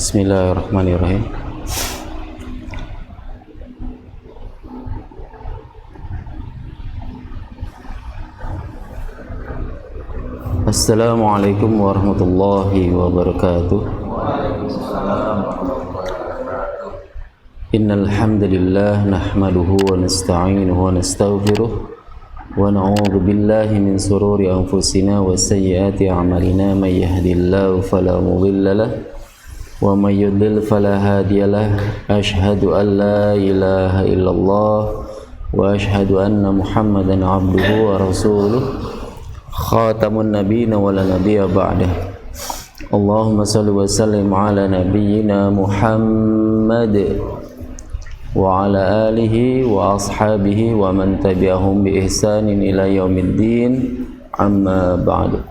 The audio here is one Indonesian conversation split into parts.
Bismillahirrahmanirrahim. Assalamualaikum warahmatullahi wabarakatuh. Innal hamdalillah nahmaduhu wa nasta'inuhu wa nastaghfiruh wa na'udzu billahi min sururi anfusina wa sayyiati a'malina may yahdihillahu fala mudilla lahu wa may yudlil fala hadiyalah. Asyhadu an la ilaha illallah wa asyhadu anna Muhammadan abduhu wa rasuluh khatamun nabiyina wa la nabiyya ba'dah. Allahumma salli wa sallim ala nabiyyina Muhammad wa ala alihi wa ashabihi wa man tabi'ahum bi ihsanin ila yaumiddin, amma ba'du.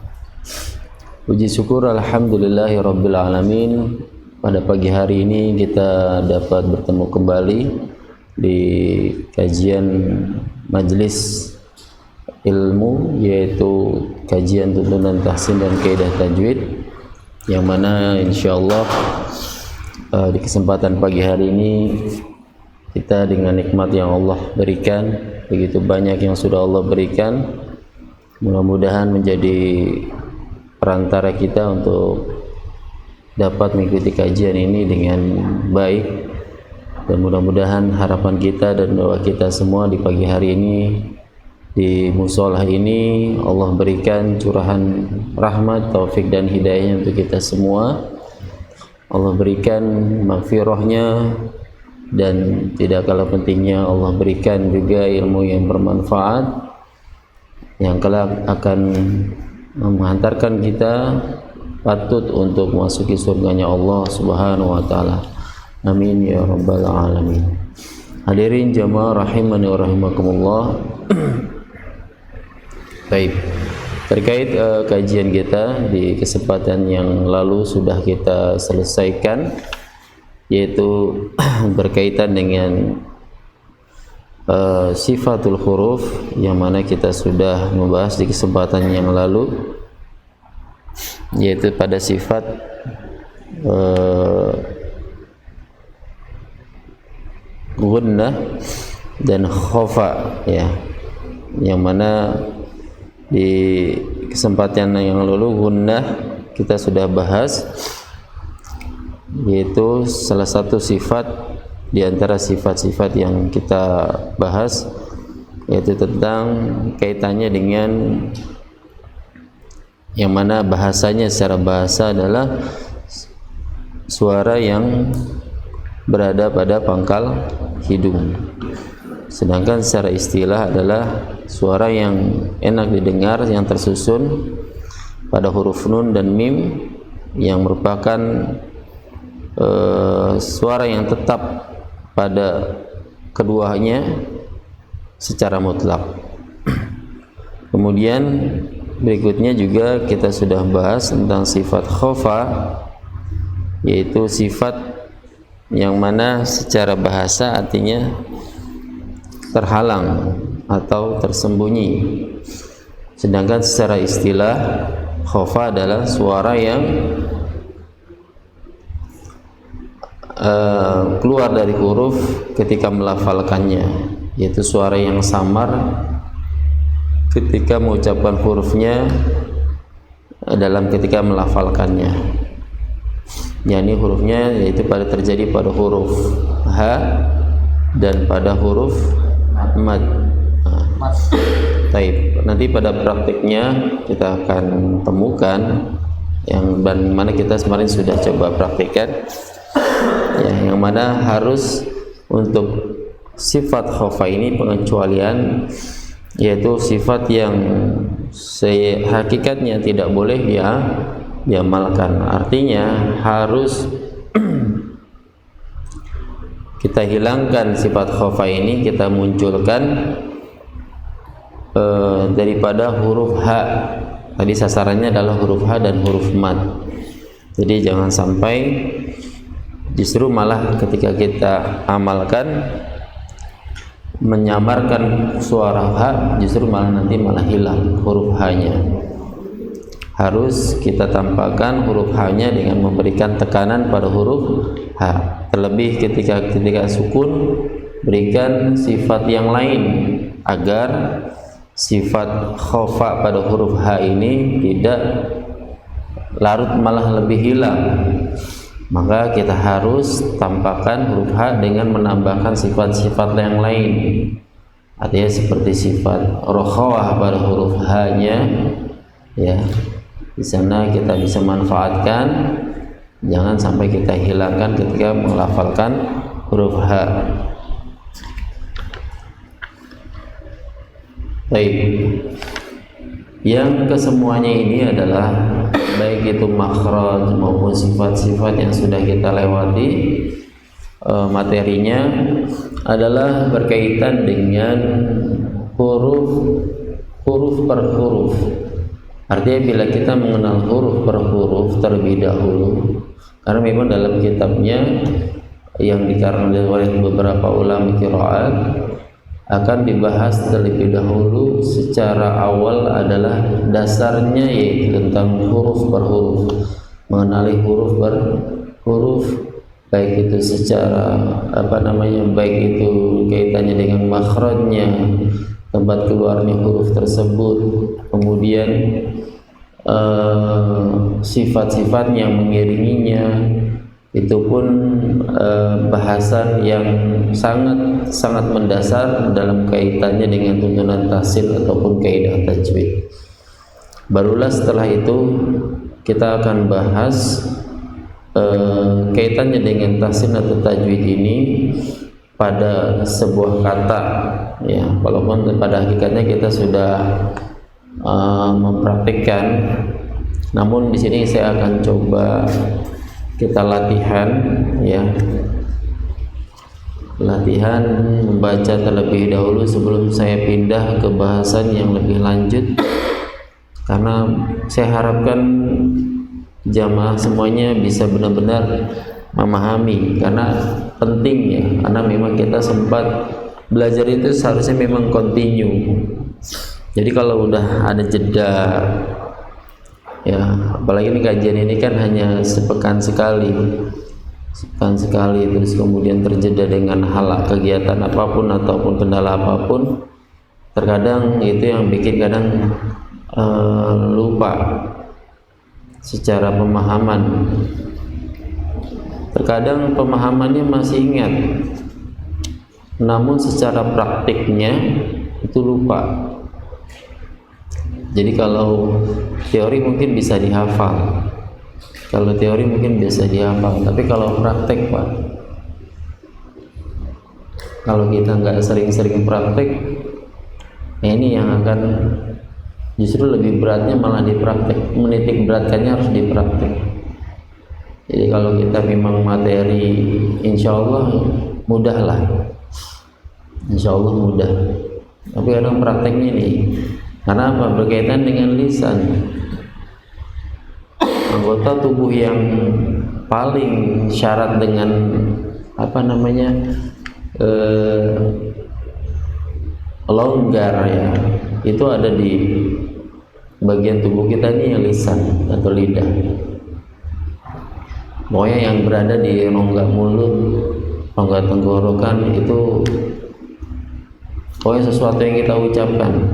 Puji syukur alhamdulillahi rabbil alamin. Pada pagi hari ini kita dapat bertemu kembali di kajian majlis ilmu, yaitu kajian tuntunan tahsin dan kaidah tajwid, yang mana insyaallah di kesempatan pagi hari ini kita dengan nikmat yang Allah berikan, begitu banyak yang sudah Allah berikan, mudah-mudahan menjadi perantara kita untuk dapat mengikuti kajian ini dengan baik, dan mudah-mudahan harapan kita dan doa kita semua di pagi hari ini di musola ini Allah berikan curahan rahmat, taufik dan hidayahnya untuk kita semua. Allah berikan maghfirahnya, dan tidak kalah pentingnya Allah berikan juga ilmu yang bermanfaat yang kelak akan menghantarkan kita patut untuk memasuki surganya Allah Subhanahu wa taala. Amin ya rabbal alamin. Hadirin jamaah rahimani wa rahimakumullah. Baik, terkait kajian kita di kesempatan yang lalu sudah kita selesaikan, yaitu berkaitan dengan sifatul huruf, yang mana kita sudah membahas di kesempatan yang lalu, yaitu pada sifat gunnah dan khofa, ya, yang mana di kesempatan yang lalu gunnah kita sudah bahas, yaitu salah satu sifat di antara sifat-sifat yang kita bahas, yaitu tentang kaitannya dengan yang mana bahasanya secara bahasa adalah suara yang berada pada pangkal hidung, sedangkan secara istilah adalah suara yang enak didengar yang tersusun pada huruf nun dan mim, yang merupakan suara yang tetap pada keduanya secara mutlak. Kemudian berikutnya juga kita sudah bahas tentang sifat khofa, yaitu sifat yang mana secara bahasa artinya terhalang atau tersembunyi, sedangkan secara istilah khofa adalah suara yang keluar dari huruf ketika melafalkannya, yaitu suara yang samar ketika mengucapkan hurufnya dalam ketika melafalkannya, yakni hurufnya yaitu terjadi pada huruf H dan pada huruf mad. Taib. Nanti pada praktiknya kita akan temukan yang mana kita kemarin sudah coba praktikkan, ya, yang mana harus untuk sifat khofa ini pengecualian, yaitu sifat yang hakikatnya tidak boleh diamalkan. Artinya harus kita hilangkan sifat khofa ini, kita munculkan daripada huruf H. Tadi sasarannya adalah huruf H dan huruf mad. Jadi jangan sampai justru malah ketika kita amalkan menyamarkan suara H, justru malah nanti malah hilang huruf H-nya. Harus kita tampakkan huruf H-nya dengan memberikan tekanan pada huruf H. Terlebih ketika sukun, berikan sifat yang lain agar sifat khofa pada huruf H ini tidak larut malah lebih hilang. Maka kita harus tampakkan huruf H dengan menambahkan sifat-sifat yang lain. Artinya seperti sifat rokhawah pada huruf H-nya, ya. Di sana kita bisa manfaatkan, jangan sampai kita hilangkan ketika melafalkan huruf H. Baik. Yang kesemuanya ini adalah baik itu makhraj maupun sifat-sifat yang sudah kita lewati, materinya adalah berkaitan dengan huruf per huruf. Artinya bila kita mengenal huruf per huruf terlebih dahulu, karena memang dalam kitabnya yang dikarang oleh beberapa ulama qiraat akan dibahas terlebih dahulu secara awal adalah dasarnya, yaitu tentang huruf per huruf, mengenali huruf per huruf, baik itu secara baik itu kaitannya dengan makhrajnya, tempat keluarnya huruf tersebut, kemudian sifat-sifat yang mengiringinya. Itu pun bahasan yang sangat mendasar dalam kaitannya dengan tuntunan tahsin ataupun kaidah tajwid. Barulah setelah itu kita akan bahas kaitannya dengan tahsin atau tajwid ini pada sebuah kata, ya, walaupun pada hakikatnya kita sudah mempraktikkan, namun di sini saya akan coba kita latihan, ya, latihan membaca terlebih dahulu sebelum saya pindah ke bahasan yang lebih lanjut, karena saya harapkan jamaah semuanya bisa benar-benar memahami, karena pentingnya, karena memang kita sempat belajar itu seharusnya memang continue. Jadi kalau udah ada jeda, ya, apalagi ini kajian ini kan hanya sepekan sekali, terus kemudian terjeda dengan hal kegiatan apapun ataupun kendala apapun, terkadang itu yang bikin kadang lupa secara pemahaman. Terkadang pemahamannya masih ingat, namun secara praktiknya itu lupa. Jadi kalau teori mungkin bisa dihafal, tapi kalau praktek, Pak, kalau kita nggak sering-sering praktek, ini yang akan justru lebih beratnya malah di praktek, menitik beratkannya harus di praktek. Jadi kalau kita memang materi, insya Allah mudah lah, insya Allah mudah. Tapi kadang prakteknya nih, karena apa? Berkaitan dengan lisan, anggota tubuh yang paling syarat dengan longgar, ya, itu ada di bagian tubuh kita ini, yang lisan atau lidah. Pokoknya yang berada di rongga mulut, rongga tenggorokan, itu pokoknya sesuatu yang kita ucapkan,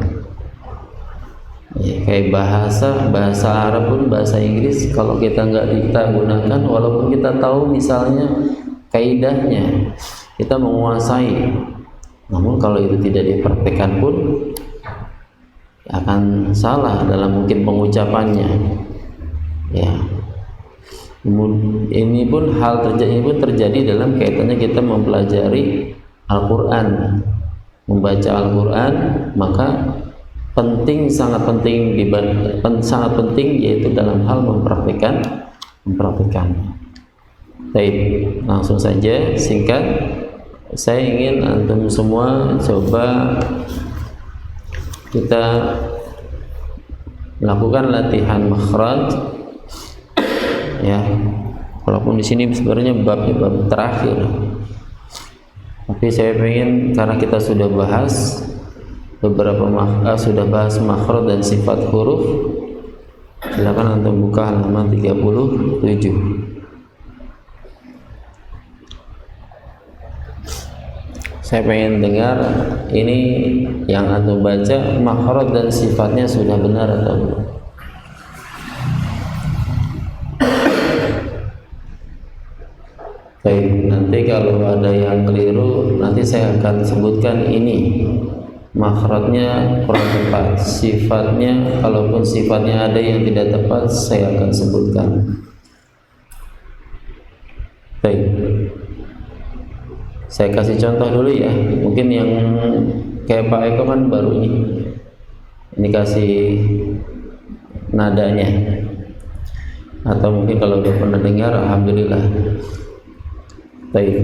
ya, kayak bahasa Arab pun, bahasa Inggris, kalau kita gunakan, walaupun kita tahu misalnya kaidahnya, kita menguasai, namun kalau itu tidak dipraktikkan pun akan salah dalam mungkin pengucapannya, ya. Ini pun terjadi dalam kaitannya kita mempelajari Al-Quran, membaca Al-Quran, maka sangat penting yaitu dalam hal mempraktikkan. Baik, langsung saja singkat, saya ingin antum semua coba kita melakukan latihan makhraj ya. Walaupun di sini sebenarnya bab terakhir, tapi saya ingin karena kita sudah bahas sudah bahas makhraj dan sifat huruf, silakan untuk buka halaman 37. Saya pengen dengar ini yang antum baca makhraj dan sifatnya sudah benar atau belum. Baik, nanti kalau ada yang keliru nanti saya akan sebutkan ini makhrajnya kurang tepat, sifatnya kalaupun sifatnya ada yang tidak tepat saya akan sebutkan. Baik, saya kasih contoh dulu ya. Mungkin yang kayak Pak Eko kan baru ini kasih nadanya, atau mungkin kalau udah pernah dengar alhamdulillah. Baik,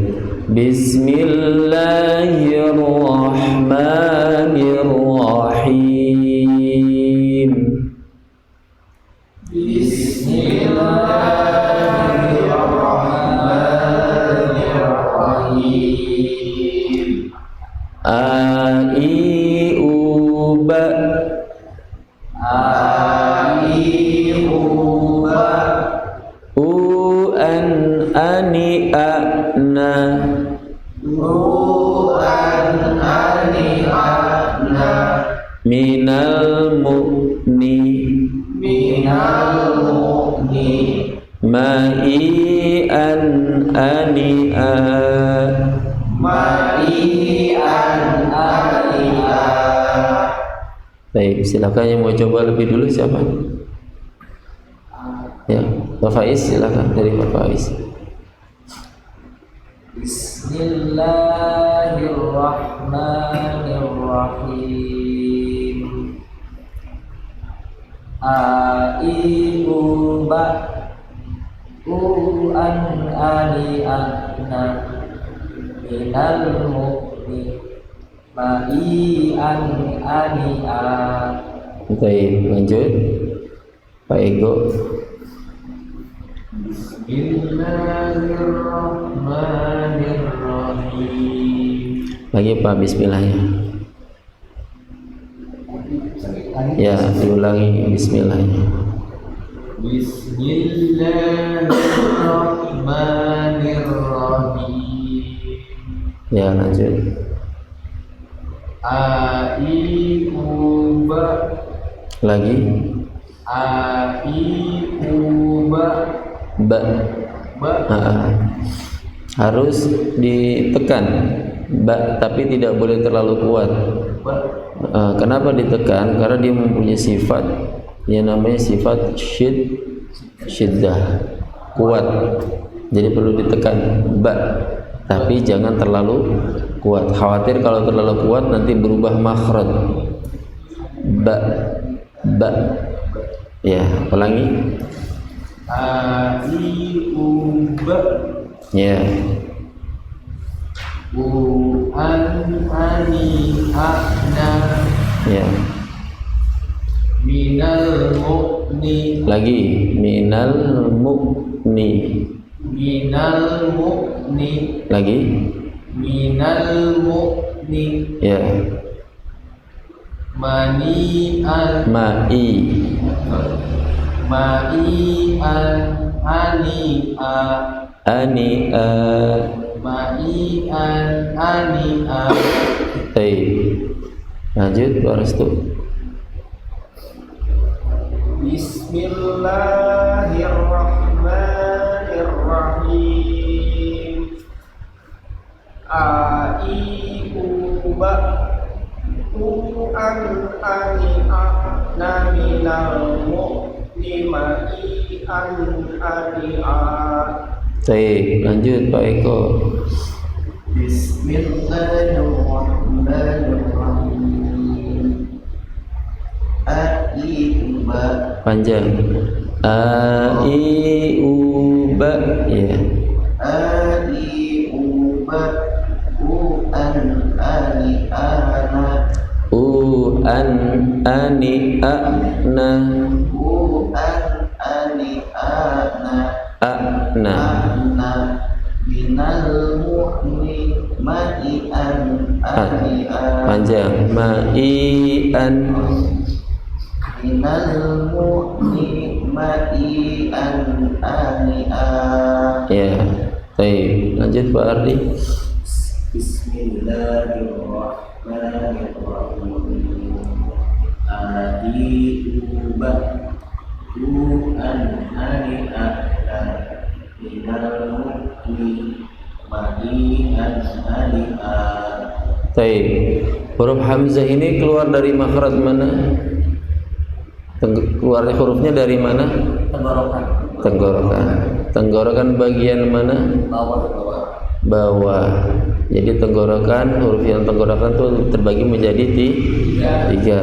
Bismillahirrahmanirrahim. Bismillahirrahmanirrahim. A-I-U-Ba. A-I-U-Ba. U-an-ani-a-na. U-an-ani-a-na. Minal mu'ni. Minal mu'ni. Ma'i-an-ani-a. Ma'i-an-ani-a. Baik, silakan yang mau coba lebih dulu siapa? Ya, Pak Faiz silakan, dari Pak Faiz. Bismillahirrahmanirrahim. A-I-U-Ba. U-an-ani-a-na. Minal mu'ni. Ma'i-an-ani-a. Baik, lanjut Pak Ego. Bismillahirrahmanirrahim. Lagi Pak bismillahnya. Ya, diulangi bismillahnya. Bismillahirrahmanirrahim. Ya, lanjut. A-I-U-Ba. Lagi. A-I-U-Ba. Ba. Harus ditekan ba, tapi tidak boleh terlalu kuat. Kenapa ditekan? Karena dia mempunyai sifat yang namanya sifat syiddah, kuat. Jadi perlu ditekan ba, tapi jangan terlalu kuat. Khawatir kalau terlalu kuat nanti berubah makhraj. Ba. Ya, ulangi. A-I-U-Ba. Ya. U-an-ani-a-na. Ya. Minal mu'ni. Lagi. Minal mu'ni. Minal mu'ni. Lagi. Minal mu'ni. Ya. Mani'an. Ma'i. Ma'i-an-ani-a. Ani-a. Ma'i-an-ani-a. Baik. Lanjut Pak Restu. Bismillahirrahmanirrahim. A-I-U-Ba. U-an-ani-a-na minal mu'ni ma'i-an-ani-a. Baik, lanjut Pak Eko. Bismillahirrahmanirrahim. A-I-U-Ba. Panjang. A-I-U-Ba. Ya. A-I-U-Ba. U-an-ani-a-na. an ani ana ana minal mu'ni ma'ian panjang ma'ian minal mu'ni ma'ian ani'a. Ya, baik. Lanjut Pak Ardi. Bismillahirrahmanirrahim. Adi'ubah an ani'a minal mu'ni ma'ian ani'a. Baik. Huruf hamzah ini keluar dari makhraj mana? Keluar hurufnya dari mana? Tenggorokan. Tenggorokan. Tenggorokan bagian mana? Bawah. Jadi tenggorokan, huruf yang tenggorokan itu terbagi menjadi tiga.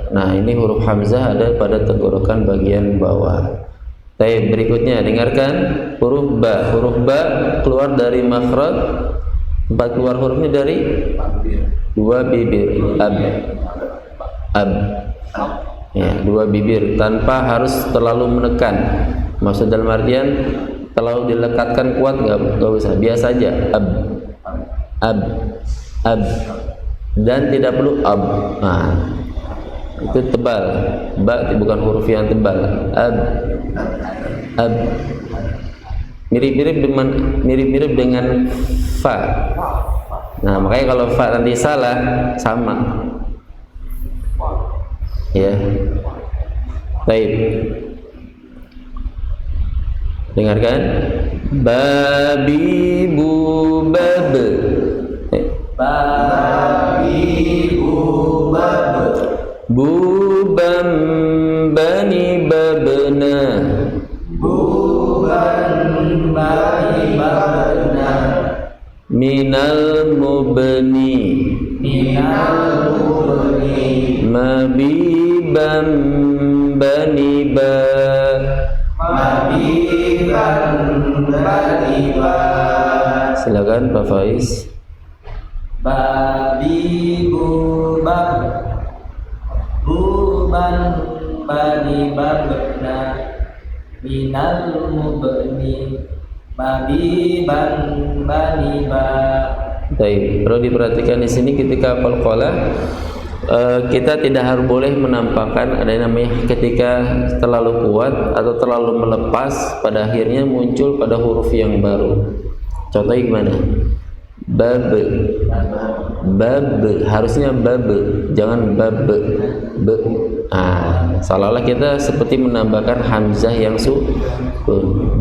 Nah, ini huruf hamzah ada pada tenggorokan bagian bawah. Baik, berikutnya dengarkan huruf ba. Huruf ba keluar dari makhraj. Tempat keluar hurufnya dari dua bibir. Ab. Ya, dua bibir tanpa harus terlalu menekan. Maksud dalam artian terlalu dilekatkan kuat nggak usah, biasa aja. Ab, dan tidak perlu ab. Nah, itu tebal. Ba bukan huruf yang tebal. Ab. Mirip-mirip dengan fa. Nah, makanya kalau fa nanti salah sama. Ya, baik. Dengarkan. Babi bubab. Babi bubab. Bubam bani babna. Buban bani babna. Minal mubni. Minal mubni. Mabibam bani ba. Mabiban bani ba. Silakan Pak Faiz. Babi bubab. Buban bani babna. Minal mubni. Mabiban bani ba. Baik, perlu diperhatikan di sini ketika qalqalah kita tidak harus boleh menampakkan ada yang namanya ketika terlalu kuat atau terlalu melepas, pada akhirnya muncul pada huruf yang baru. Contohnya gimana? Bab, harusnya bab, jangan bab. Nah, seolah-olah kita seperti menambahkan hamzah yang sukun.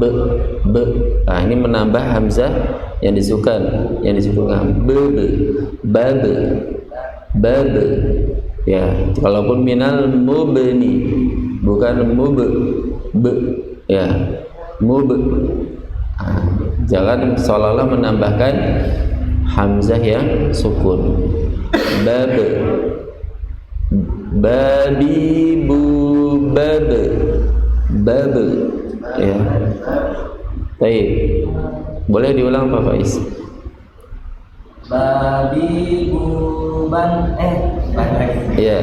Nah, ini menambah hamzah yang disukan, bab. Ya, walaupun minal mubni bukan ya, Nah, jangan seolah-olah menambahkan hamzah yang sukun. Babi bubab. Ya. Baik. Boleh diulang Pak Faiz? Babi buban Iya.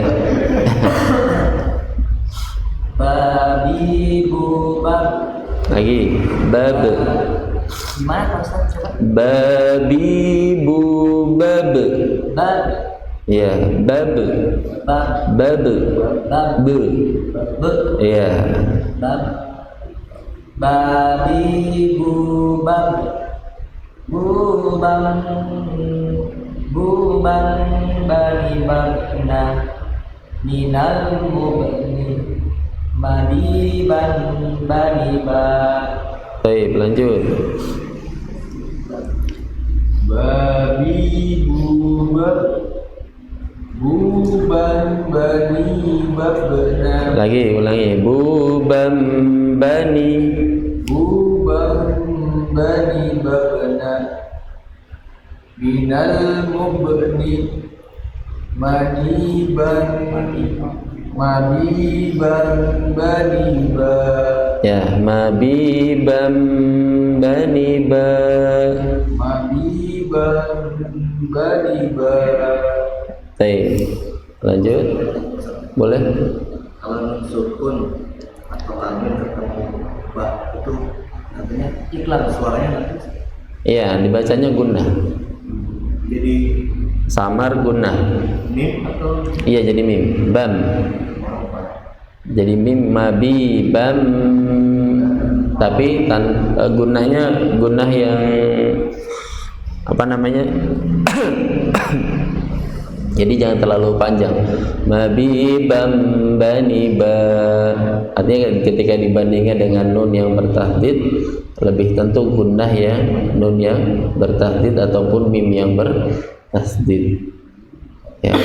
Babi bubab. Lagi. Bab. Gimana Pak Ustaz? Coba. Babi bubab. Bab. Iya, bab. Bab. Iya. Bab. Babi bubab. Buban bani babna. Minal mubni. Madiban bani ba. Baik, lanjut. Babi bubab. Buban bani babna. Lagi, ulangi. Bubam bani. Buban bani babna. Minal mubni. Madiban bani ba. Ya, mabibam bani ba. Mabiban bani ba. Baik. Lanjut. Boleh? Kalau nun sukun atau tanwin ketemu ba itu nantinya iklan suaranya nanti. Iya, dibacanya gunnah. Jadi Samar gunnah. mim atau Iya, jadi mim. Bam. Jadi mim mabi bam. Tapi gunnahnya gunnah yang apa namanya? Jadi jangan terlalu panjang. Mabi bam bani ba. Artinya ketika dibandingkan dengan nun yang bertahdid, lebih tentu gunnah ya nun yang bertahdid ataupun mim yang bertasdid. Ya.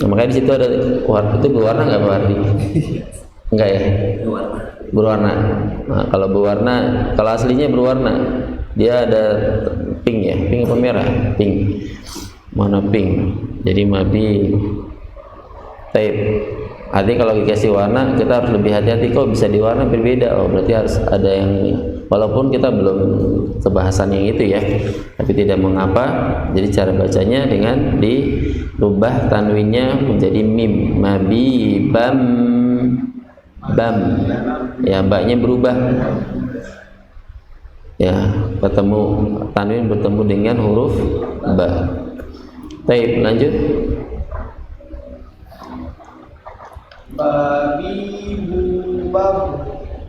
Nah, makanya di situ ada itu berwarna nggak Wardi? Enggak ya? Berwarna. Nah, kalau berwarna, kalau aslinya berwarna, dia ada pink ya, pink apa merah? Pink. Mana pink? Jadi mabi. Tape. Artinya kalau dikasih warna, kita harus lebih hati-hati. Kok bisa diwarna berbeda? Oh, berarti harus ada yang ini. Walaupun kita belum kebahasan yang itu ya, tapi tidak mengapa. Jadi cara bacanya dengan dirubah tanwinnya menjadi mim. Mabi bam bam. Ya, baknya berubah. Ya, bertemu tanwin bertemu dengan huruf ba. Baik, lanjut. Babi bubam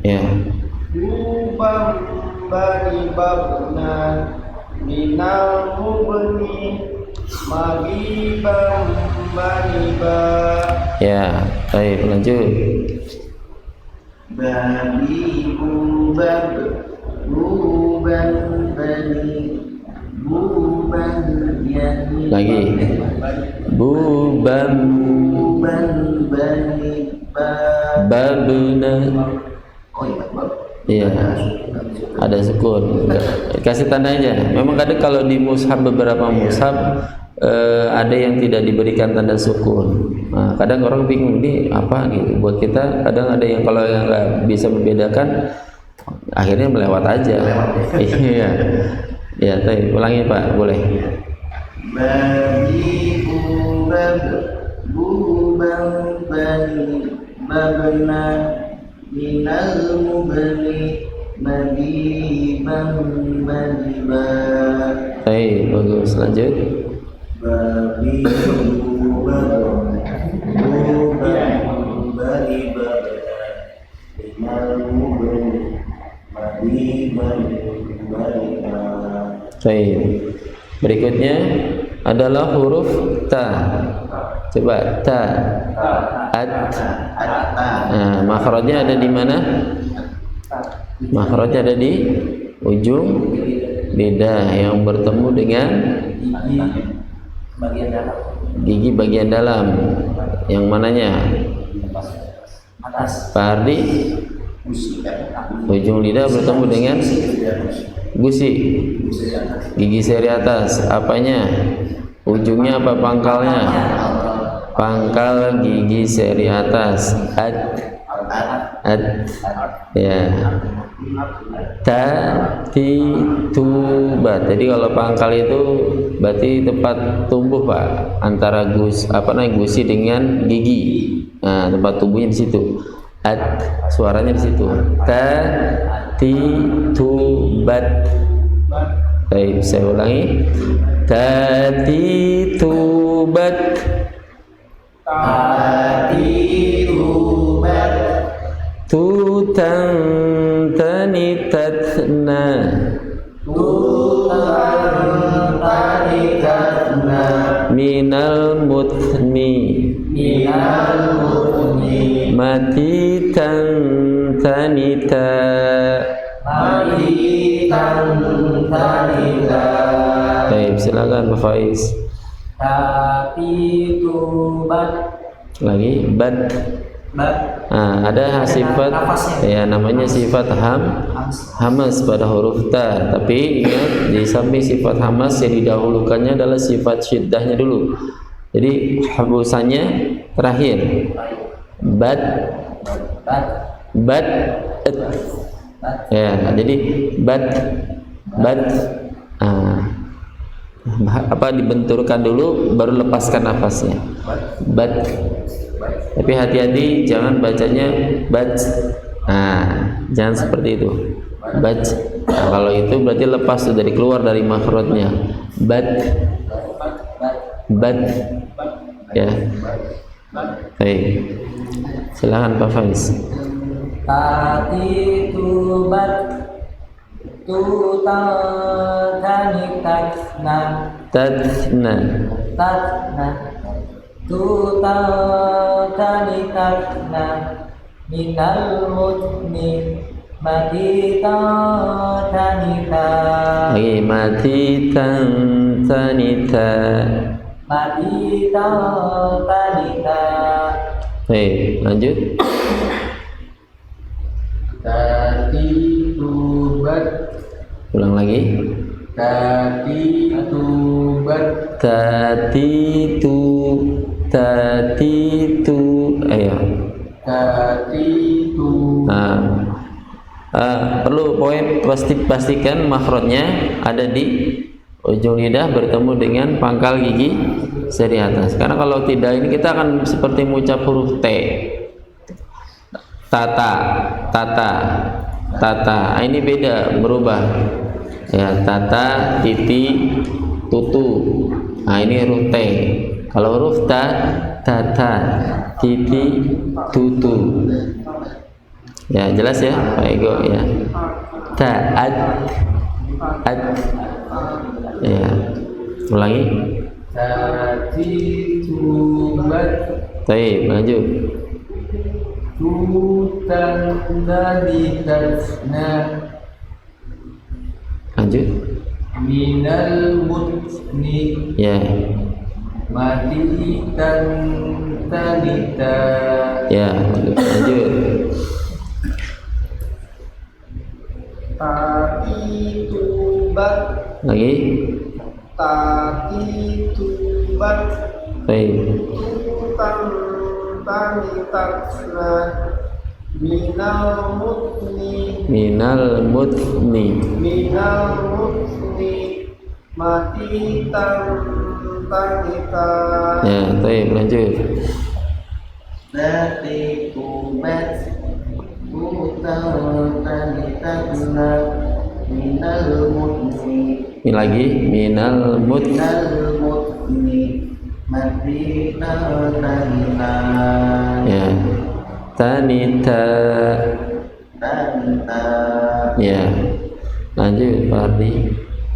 Ya. bubam bani babna minal mubni mabi bam bani ba. Ya, baik, lanjut. babi bubab buban bani buban yani Lagi. Bubam buban bani ba. babna. Oh iya bab. Iya. Ada sukun. Kasih tanda aja. Memang kadang kalau di mushaf beberapa mushaf ada yang tidak diberikan tanda sukun. Nah, kadang orang bingung ini apa gitu. Buat kita kadang ada yang kalau yang nggak bisa membedakan akhirnya melewat aja. Iya. Ya, tadi ulangi Pak, boleh. Babi bubab buban bani babna minal mubni mabi bam bani ba. Baik, bagus. Lanjut. Babi bubab buban bani babna minal mubni mabi bam bani ba. Baik. Berikutnya adalah huruf ta. Coba ta. At. Nah, makhrajnya ada di mana? Makhrajnya ada di ujung lidah yang bertemu dengan Bagian dalam gigi bagian dalam. Yang mananya? atas Pak Ardi? Ujung lidah bertemu dengan gusi. Gigi seri atas. Apanya? Ujungnya apa pangkalnya? Pangkal gigi seri atas. At. Ya. Ta ti tu ba. Jadi kalau pangkal itu berarti tempat tumbuh Pak, antara gusi dengan gigi. Nah, tempat tumbuhnya di situ. At, suaranya di situ. Ta ti tu bat. Baik, saya ulangi. Ta ti tu bat. Tadi ubat Tutang tani tatna. Tuhan tadi karena Minal mutni. minal mutni Mati tang tanita. mati tanita. Baik, silakan Pak Faiz. Tapi tubat Lagi bat. bat Nah, ada sifat ya namanya sifat hamas pada huruf ta. Tapi ingat di samping sifat hamas yang didahulukannya adalah sifat syiddahnya dulu. Jadi habusannya terakhir. Bat bat bat et. Ya, jadi bat. Dibenturkan dulu baru lepaskan nafasnya. Bat. Tapi hati-hati jangan bacanya bat. Nah, jangan seperti itu. Bat. Nah, kalau itu berarti lepas tuh keluar dari makhrajnya. Bat. Bat. Ya. Baik. Silakan Pak Faiz. Tati tubat tuta tani tatna Tatna. tatna tuta tani tatna minal mutni matita tanita Lagi mati tanita. matita tanita. Baik, lanjut. Tati tubat, Ulang lagi. tati tubat, Tatitu. Ayo. tati tu. Nah, perlu pastikan makhrajnya ada di ujung lidah bertemu dengan pangkal gigi seri atas. Karena kalau tidak, ini kita akan seperti mengucap huruf T. Tata. Nah, ini beda, berubah. Ya, tata, titi, tutu. Nah, ini huruf T. Kalau huruf ta, tata, titi, tutu. Ya, jelas ya, Pak Ego ya. Taat. Ya, ulangi. Tati tubat, Baik, lanjut. tutan dari tasna, Lanjut. minal mutni Ya, mati tanita. ya, lanjut. Tati tubat, Lagi. tati tubat, Baik. tutan tanitasna minal mutni Minal mutni. mati tanita. Ya, baik, lanjut. Tati tubat, tutan tanitasna minal mutni Ini lagi. Minal mutni. mati tanita. Ya. Tanita. Ya. Lanjut, Pak Ardi.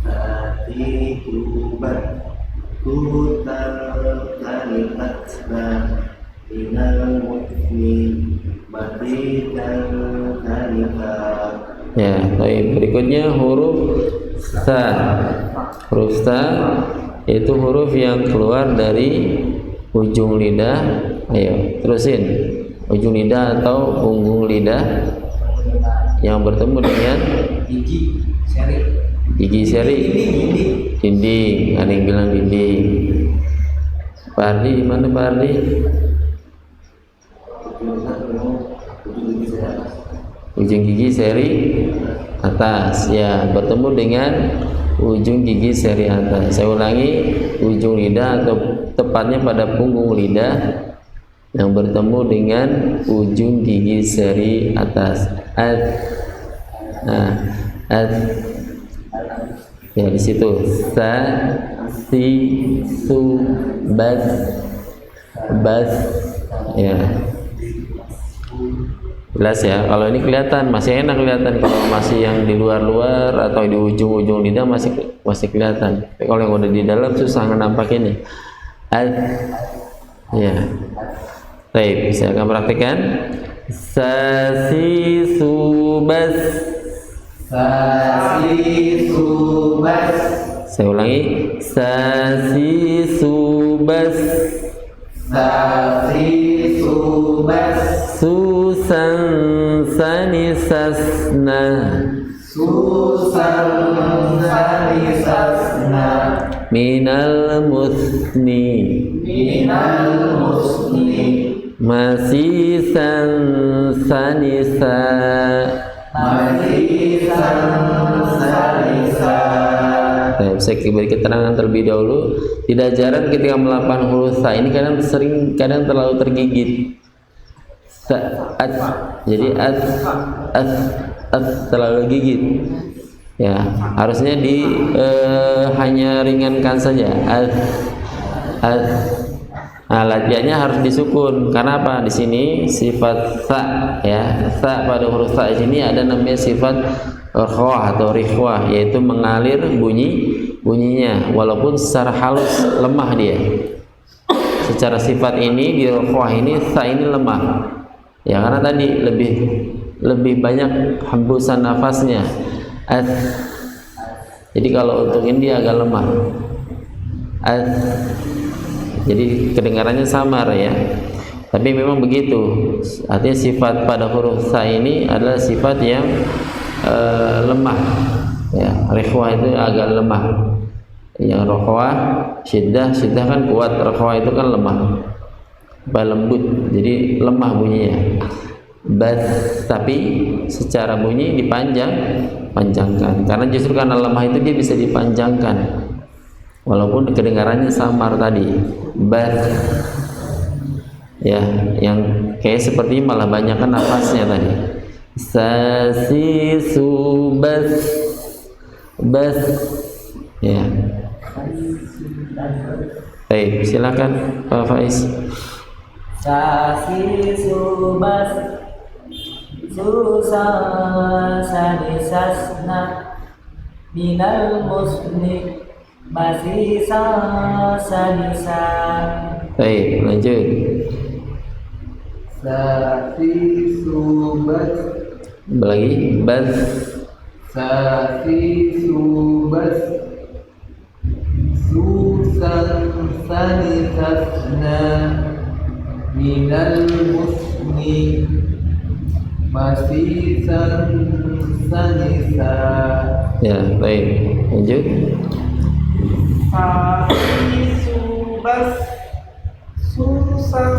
Tati tubat, tutan tanitasna minal mutni mati tanita. Ya, baik. Berikutnya huruf sa. Huruf sa itu huruf yang keluar dari ujung lidah. Ayo, terusin. Ujung lidah atau punggung lidah yang bertemu dengan Gigi seri, gigi seri. Dinding. Ada yang bilang dinding. Pak Ardi, di mana Pak Ardi? Ujung gigi seri atas, ya, bertemu dengan ujung gigi seri atas. Saya ulangi, ujung lidah atau tepatnya pada punggung lidah yang bertemu dengan ujung gigi seri atas. Nah, ya, di situ. Sa, si, su, bas, ya. Jelas ya. Kalau ini kelihatan, masih enak kelihatan. Kalau masih yang di luar-luar atau di ujung-ujung lidah masih kelihatan. Tapi kalau yang udah di dalam susah nampak ini. Ya. Baik, saya akan praktikkan. Sasi subas. Sasi subas, Saya ulangi. Sasi subas. sasi subas, Susan sanisasna. susan sanisasna Minal musni. minal musni Masisan sanisa. masisan sanisa. Nah, saya beri keterangan terlebih dahulu. Tidak jarang ketika melakukan huruf sa ini kadang terlalu tergigit. Saat, jadi terlalu gigit. Ya, harusnya hanya ringankan saja. Nah, latihannya harus disukun. Karena apa? Di sini sifat sa, ya, sa pada huruf sa di sini ada namanya sifat khawah atau rikhwah, yaitu mengalir bunyinya, walaupun secara halus lemah dia. Secara sifat ini di khawah ini sa ini lemah. Ya, karena tadi lebih banyak hembusan nafasnya. Jadi kalau untuk ini dia agak lemah. Jadi kedengarannya samar ya. Tapi memang begitu. Artinya sifat pada huruf sa ini adalah sifat yang lemah. Ya, rikhwah itu agak lemah. Yang rokhwah, syiddah kan kuat, rokhwah itu kan lemah. Lembut, jadi lemah bunyinya. Tapi secara bunyi dipanjangkan. Karena justru karena lemah itu dia bisa dipanjangkan. Walaupun kedengarannya samar tadi. Ya, yang kayak seperti malah banyakkan nafasnya tadi. Sasi subas bas. Ya. Baik, silakan Pak Faiz. Sasi subas susa sanisasna minal musni masih sanisa. Baik, lanjut. Safi subas. Lagi bas. Safi subas. Susan sanisasna minal musni masih sanisa. Ya, baik. Lanjut. Safi subas susan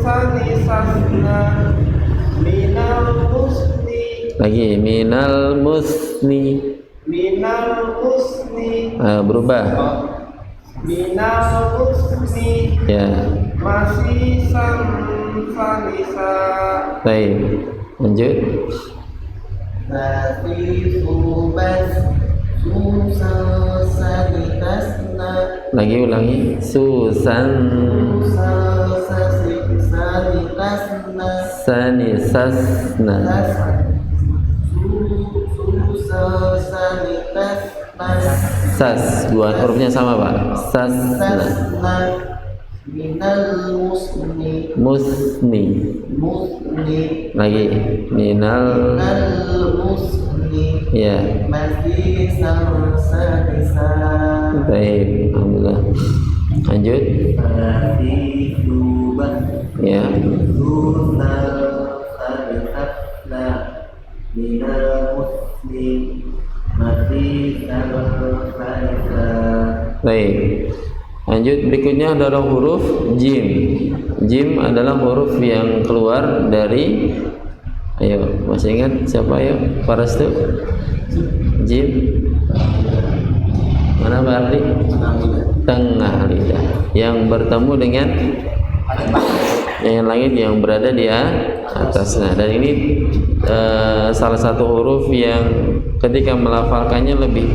sanisasna minal musni Minal musni. Berubah. Minal musni Ya. masih sanisa. Baik. Lanjut. Safi subas susan sanisasna Ulangi. Susan sanisasna. Sas, dua hurufnya sama Pak. Sasna. minal Musni. Lagi. Minal. musni Ya. masih sanisa. Baik. Alhamdulillah. Lanjut. Safi subas Ya. susan sanisasna minal musni masih sanisa. Baik. Lanjut, berikutnya adalah huruf jim. Jim adalah huruf yang keluar dari, ayo masih ingat siapa, ayo Parastu? Jim mana Pak Ardi? Tengah lidah yang bertemu dengan yang langit yang berada di atasnya. Dan ini salah satu huruf yang ketika melafalkannya lebih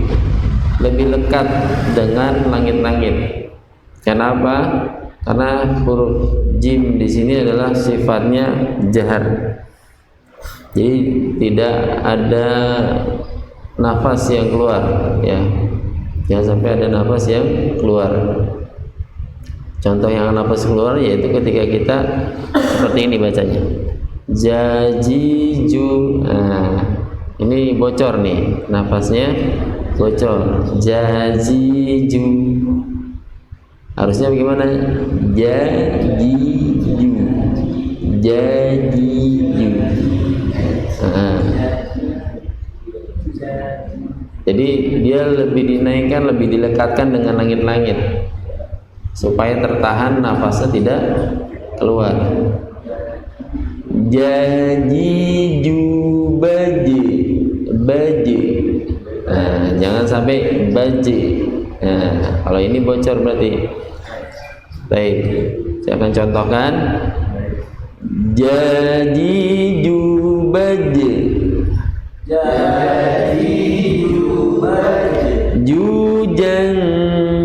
lekat dengan langit-langit. Kenapa? Karena huruf jim di sini adalah sifatnya jahar. Jadi tidak ada nafas yang keluar, ya. Jangan sampai ada nafas yang keluar. Contoh yang nafas keluar yaitu ketika kita seperti ini bacanya. Jajiju. Nah, ini bocor nih, nafasnya bocor. Jajiju. Harusnya bagaimana? Jajiju. Jajiju. Nah. Jadi dia lebih dinaikkan, lebih dilekatkan dengan langit-langit supaya tertahan nafasnya tidak keluar. Jajiju baji baji. Jangan sampai baji. Kalau ini bocor berarti. Baik, saya akan contohkan. Jadi jubaj, jujan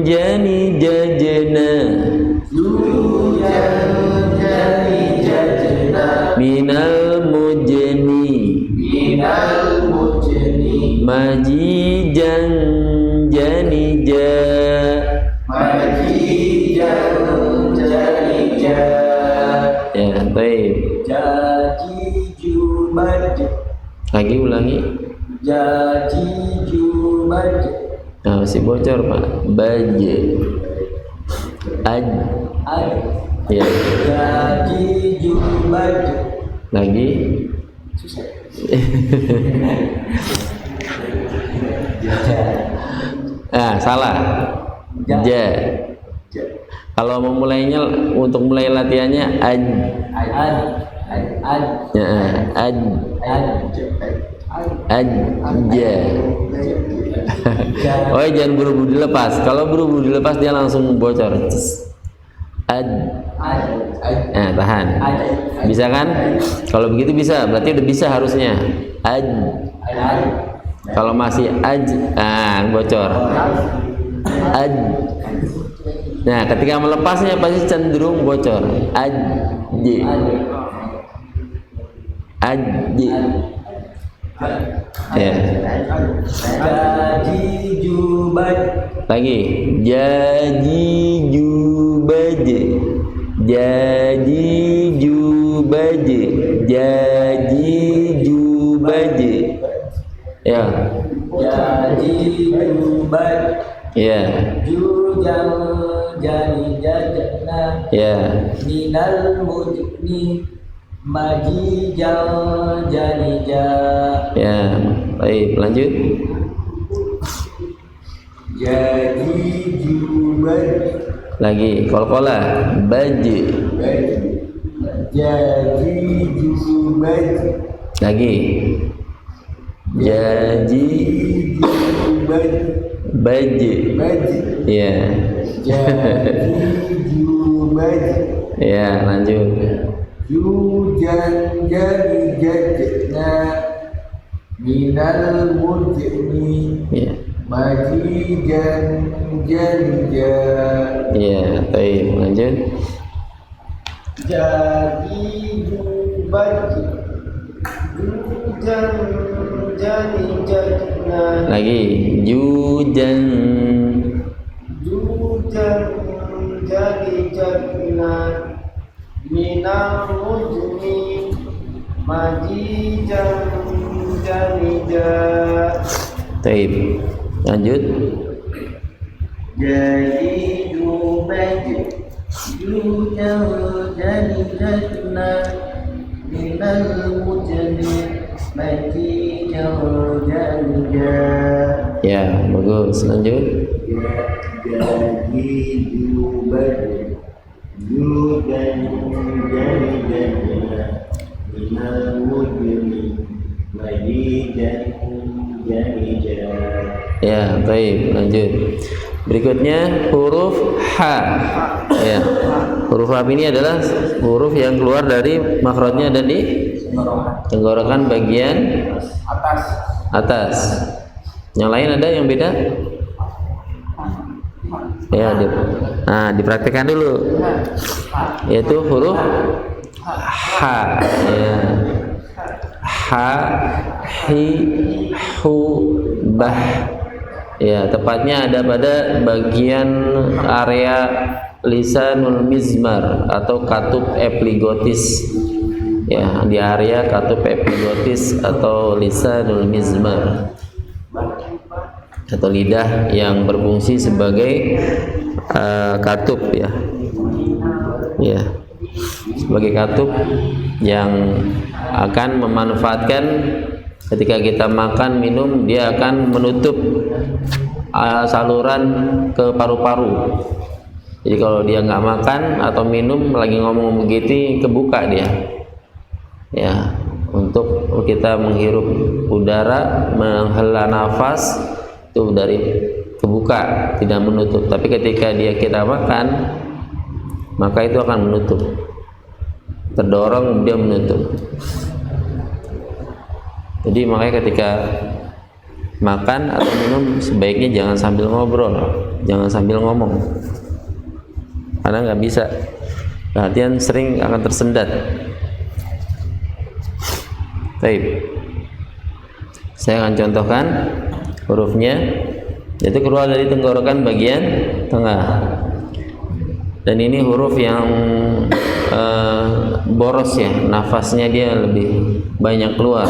jani jajna, minal mujni, majijan jani ja, ya, baik. Jadi jubaj, Lagi ulangi. jadi jubaj, Nah, masih bocor Pak. Baj, aj, ya. jadi jubaj. Lagi. Salah. Ja. Kalau memulainya, untuk mulai latihannya aj. Ya, aj. Aja. Oh, jangan buru-buru dilepas. Kalau buru-buru dilepas dia langsung bocor. Nah, tahan. Bisa kan? Kalau begitu bisa, berarti udah bisa harusnya. Kalau masih bocor. Nah, ketika melepasnya pasti cenderung bocor. Ya. Jadi jubaj, Lagi. Jadi jubaj, jadi jubaj, jadi jubaj. Ya. jadi jubaj, Ya. jujang jadi jajana, Ya. minal mujni, majijang jadi ja. Ya. Baik, lanjut. Jadi jubaj, Lagi. Qalqalah. Baj. jadi jubaj, Lagi. Jadi jubaj, baj. Ya. jadi jubaj, Ya, lanjut. jujang jadi jajana, minal mujni, Ya. majijan jadi ja. Ya, baik, lanjut. Jadi jubaj, jujang jadi jajna, Lagi. Jujan. jujang jadi jajna, minal mujni, majijang jadi ja. Baik, lanjut. Jadi jubaj, jujang jadi jajna, minal mujni, majijang jadi ja. Ya, bagus. Lanjut. Jadi jubaj, jujang jadi jajna, minal mujni, majijang jadi ja. Ya, baik, lanjut. Berikutnya huruf H. Ya. Huruf H ini adalah huruf yang keluar dari makrotnya dan di tenggorokan bagian atas. Yang lain ada yang beda? Ya, dipraktikkan dulu. Yaitu huruf H. Ya. H, hi, hu, bah. Ya, tepatnya ada pada bagian area lisanul mizmar atau katup epiglottis. Ya, di area katup epiglottis atau lisanul mizmar atau lidah yang berfungsi sebagai katup, ya. Ya, sebagai katup yang akan memanfaatkan ketika kita makan minum, dia akan menutup saluran ke paru-paru. Jadi kalau dia nggak makan atau minum lagi ngomong begitu, kebuka dia, ya, untuk kita menghirup udara, menghela nafas itu dari kebuka, tidak menutup. Tapi ketika kita makan, maka itu akan menutup, terdorong dia menutup. Jadi makanya ketika makan atau minum sebaiknya jangan sambil ngobrol, jangan sambil ngomong, karena nggak bisa, perhatian sering akan tersendat. Baik, saya akan contohkan hurufnya, yaitu keluar dari tenggorokan bagian tengah, dan ini huruf yang boros ya, nafasnya dia lebih banyak keluar.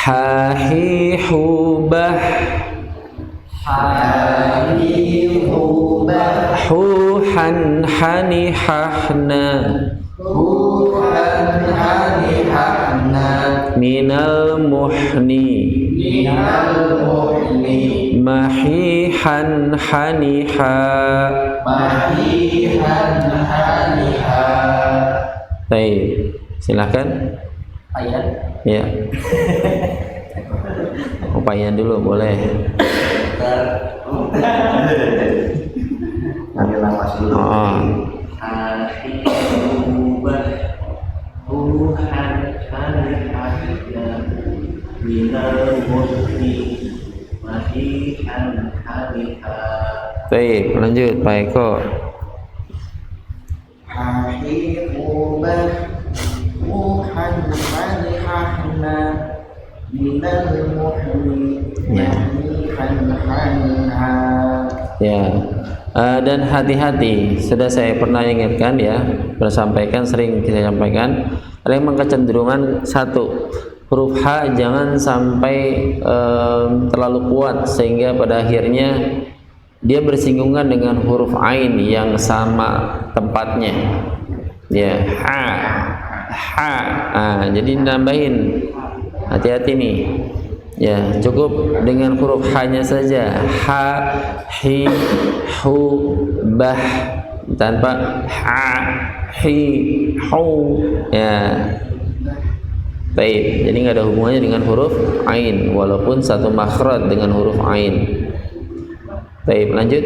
Ha hi hu bah, ha hi hu bah, hu han hani hahna, hu han hani hahna, minal muhni, minal muhni, mahihan haniha, mahihan haniha. Baik, silakan. Ayat. Ya. Upaya dulu boleh. Ambil nafas dulu. Oh. Ahibah Tuhan Hanihahna Minal Murni Mahihan Haniha. Baik, lanjut Pak Eko. Ahibah Tuhan Hanihahna Minal Muhni Mahihan. Ya. Dan hati-hati, sudah saya pernah ingatkan ya, bersampaikan, sering kita sampaikan, ada memang kecenderungan satu, huruf H jangan sampai terlalu kuat sehingga pada akhirnya dia bersinggungan dengan huruf Ain yang sama tempatnya. Ya, ha. Jadi nambahin, hati-hati nih. Ya, cukup dengan huruf H-nya saja. Ha, hi, hu, bah, tanpa ha, hi, hu. Ya. Baik, jadi nggak ada hubungannya dengan huruf Ain, walaupun satu makhraj dengan huruf Ain. Baik, lanjut.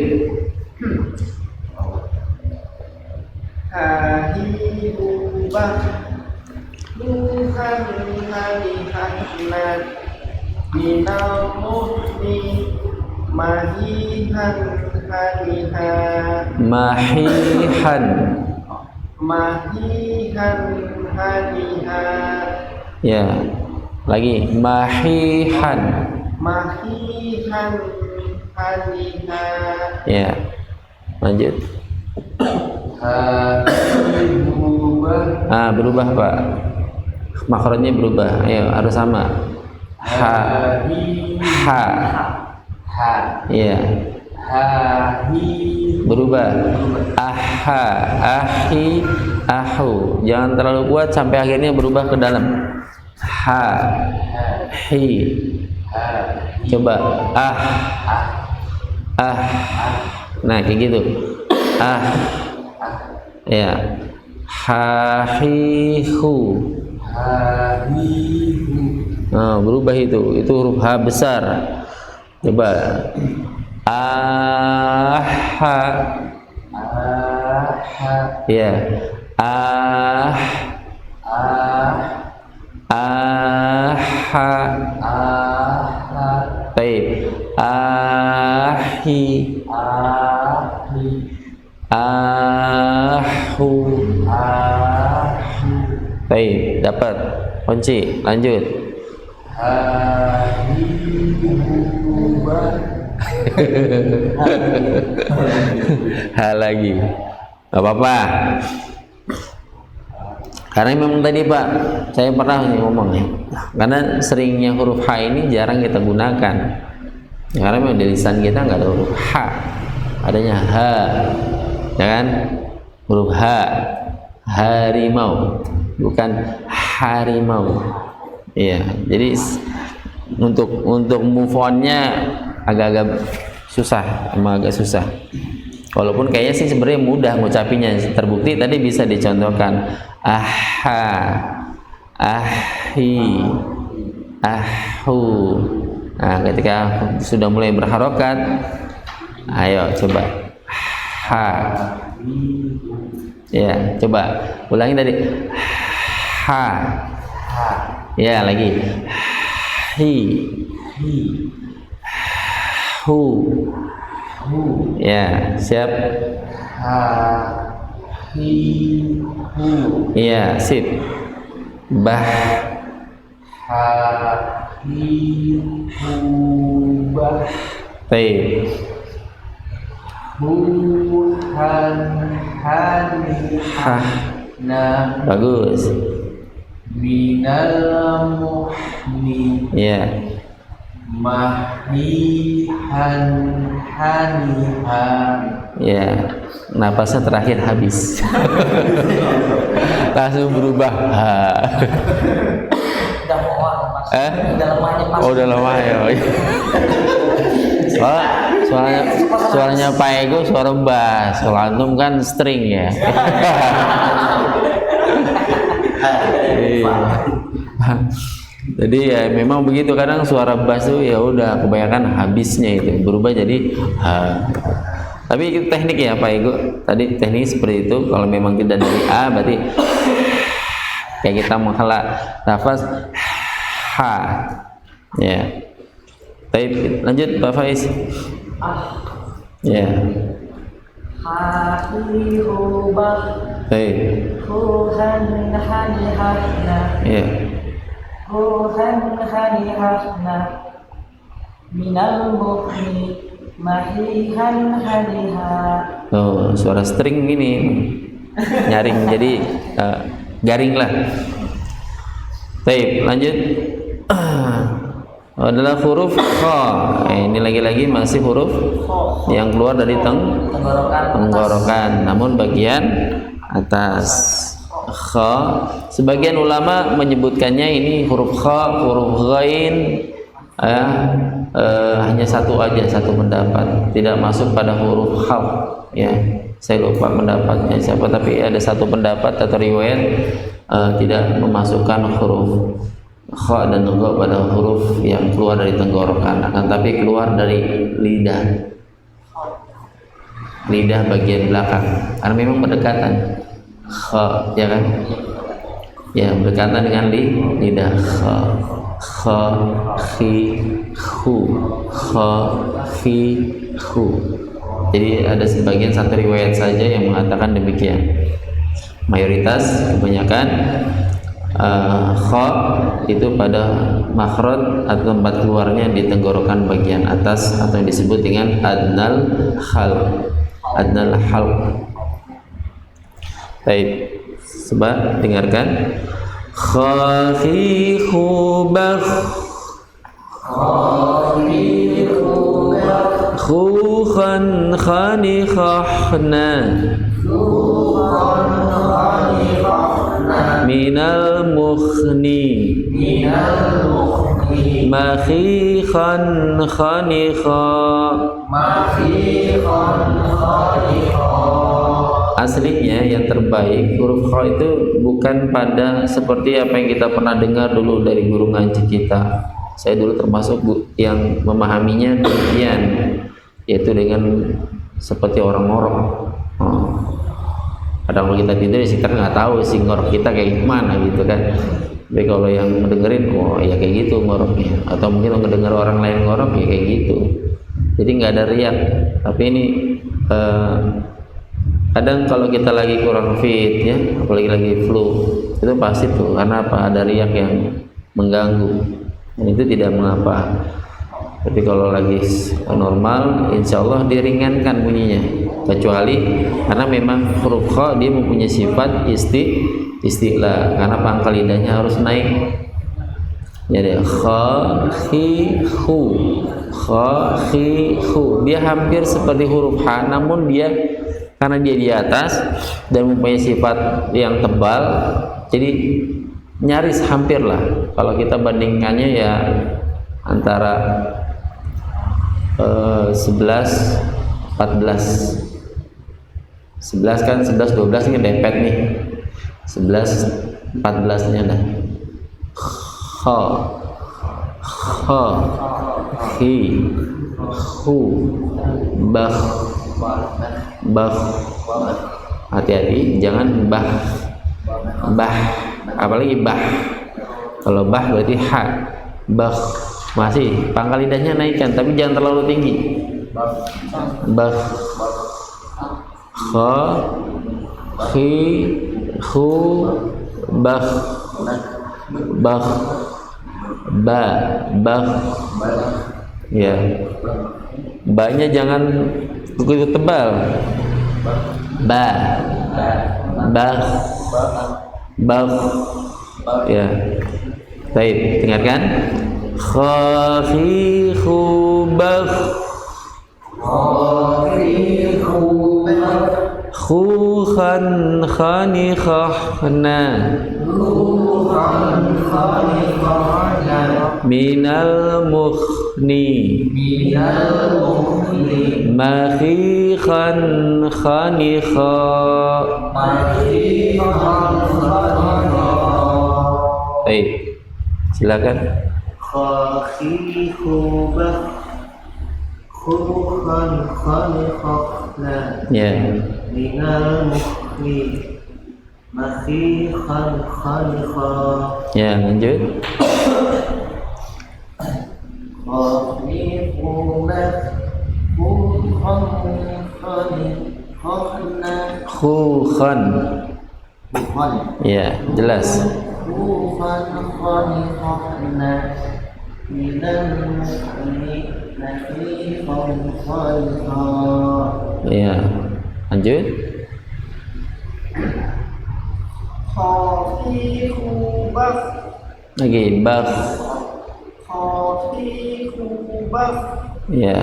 Ahibah Tuhan Hanihahna Minal Muhni Mahihan Haniha. Mahihan. Mahihan Haniha. Ya, lagi mahihan. Mahihan Haniha. Ya, lanjut. Berubah Pak, makhrajnya berubah. Ayo, harus sama. Ha, ya, berubah. Aha, ahi, ahu. Jangan terlalu kuat sampai akhirnya berubah ke dalam. Ha, hi. Coba nah kayak gitu. Ya, hahihu. Nah, berubah itu huruf H besar. Coba aha. Ya, aha. Baik, ahi, ahu. Baik, dapat kunci. Lanjut. Ha lagi, nggak apa-apa. Karena memang tadi Pak, saya pernah ngomong ya, karena seringnya huruf H ini jarang kita gunakan. Karena memang di lisan kita nggak ada huruf H, adanya H, ya kan? Huruf H, harimau, bukan harimau. Iya, jadi untuk move on-nya agak-agak susah, emang agak susah. Walaupun kayaknya sih sebenarnya mudah ngucapinnya. Terbukti tadi bisa dicontohkan. Aha, ahi, ahu. Nah, ketika sudah mulai berharokat, ayo coba ha. Ya, coba ulangi tadi ha. Ya, lagi hi, hu. Ya, siap. ha hi hu Ya, sip. Bah, ha hi hu bah baik. hu han hani Ha, na bagus. minal muhni Ya, mahihan haniha ya. Napasnya terakhir habis. Langsung berubah. Ha. Udah mau pas. Eh? Udah lemahnya pas. Oh, udah lama ya. Suaranya Pak Ego suara bass, kalau antum kan string ya. Iya. Jadi ya memang begitu, kadang suara bass tuh ya udah kebanyakan habisnya itu berubah jadi ha. Tapi itu teknik ya Pak Ego. Tadi teknik seperti itu. Kalau memang tidak dari a berarti kayak kita menghela nafas ha. Ya. Baik, lanjut Pak Faiz. Ya. Hati rubah Baik. Tuhan hanihahna Ya. Tuhan hanihahna minal muhni mahihan haniha. Oh, suara string ini nyaring jadi garing lah. Baik, lanjut. Adalah huruf kha. Ini lagi-lagi masih huruf yang keluar dari tenggorokan, namun bagian atas. Kha. Sebagian ulama menyebutkannya ini huruf kha, huruf ghain. Hanya satu aja, satu pendapat, tidak masuk pada huruf kha. Ya, saya lupa pendapatnya siapa, tapi ada satu pendapat atau riwayat tidak memasukkan huruf kha dan gha pada huruf yang keluar dari tenggorokan, akan tapi keluar dari lidah bagian belakang, karena memang berdekatan kha, ya kan, ya berdekatan dengan lidah. Kha, khi, hu, kha, fi, hu. Jadi ada sebagian satu riwayat saja yang mengatakan demikian. Mayoritas kebanyakan kha itu pada makhraj atau tempat keluarnya di tenggorokan bagian atas atau yang disebut dengan adnal halq. Baik, coba dengarkan. Khafifubah khukhan khanikhahna minal mukhni makhikhan khanikha. Aslinya yang terbaik huruf kha itu bukan pada seperti apa yang kita pernah dengar dulu dari guru ngaji kita. Saya dulu termasuk yang memahaminya demikian, yaitu dengan seperti orang ngorok. Kadang kalau kita tidur kita nggak tahu sih ngorok kita kayak gimana gitu kan. Tapi kalau yang mendengerin, oh ya kayak gitu ngoroknya. Atau mungkin mendengar orang lain ngorok ya kayak gitu. Jadi nggak ada riak. Tapi ini kadang kalau kita lagi kurang fit ya, apalagi lagi flu, itu pasti tuh karena apa, ada riak yang mengganggu, dan itu tidak mengapa. Tapi kalau lagi normal, insya Allah diringankan bunyinya, kecuali karena memang huruf kha dia mempunyai sifat isti'la, karena pangkal lidahnya harus naik. Jadi kha khi hu, kha khi hu, dia hampir seperti huruf ha, namun dia karena dia di atas dan mempunyai sifat yang tebal, jadi nyaris hampir lah. Kalau kita bandingkannya ya antara 11, 14, 11 kan 11, 12 ini dempet nih, 11, 14 nya dah. kha, kha, khi, khu, bakh, bakh. Hati-hati, jangan bah, apalagi bah. Kalau bah berarti ha, bakh. Masih pangkal lidahnya naikkan, tapi jangan terlalu tinggi. Bakh, kha, khi, khu, bakh, bakh, ba, bakh. Ya, ba-nya jangan begitu tebal. Ba, bakh, bakh. Ya, baik, dengarkan. Kha, khi, khu, bakh, khu, khan, khani, khahna, minal mukhni, makhi, khan, khani, kha. Baik, silakan. Khakhi khubah khubhan khaliqna Ya, minal mukhli makhi khaliqa ya, lanjut. khakhi khubah khubhan khaliqna Khukhan. Ya, jelas. khubhan khaliqna minal mukhli makhi khaliqa. Ya, lanjut. Khafifubah, Lagi bakh. khafifubah, Ya.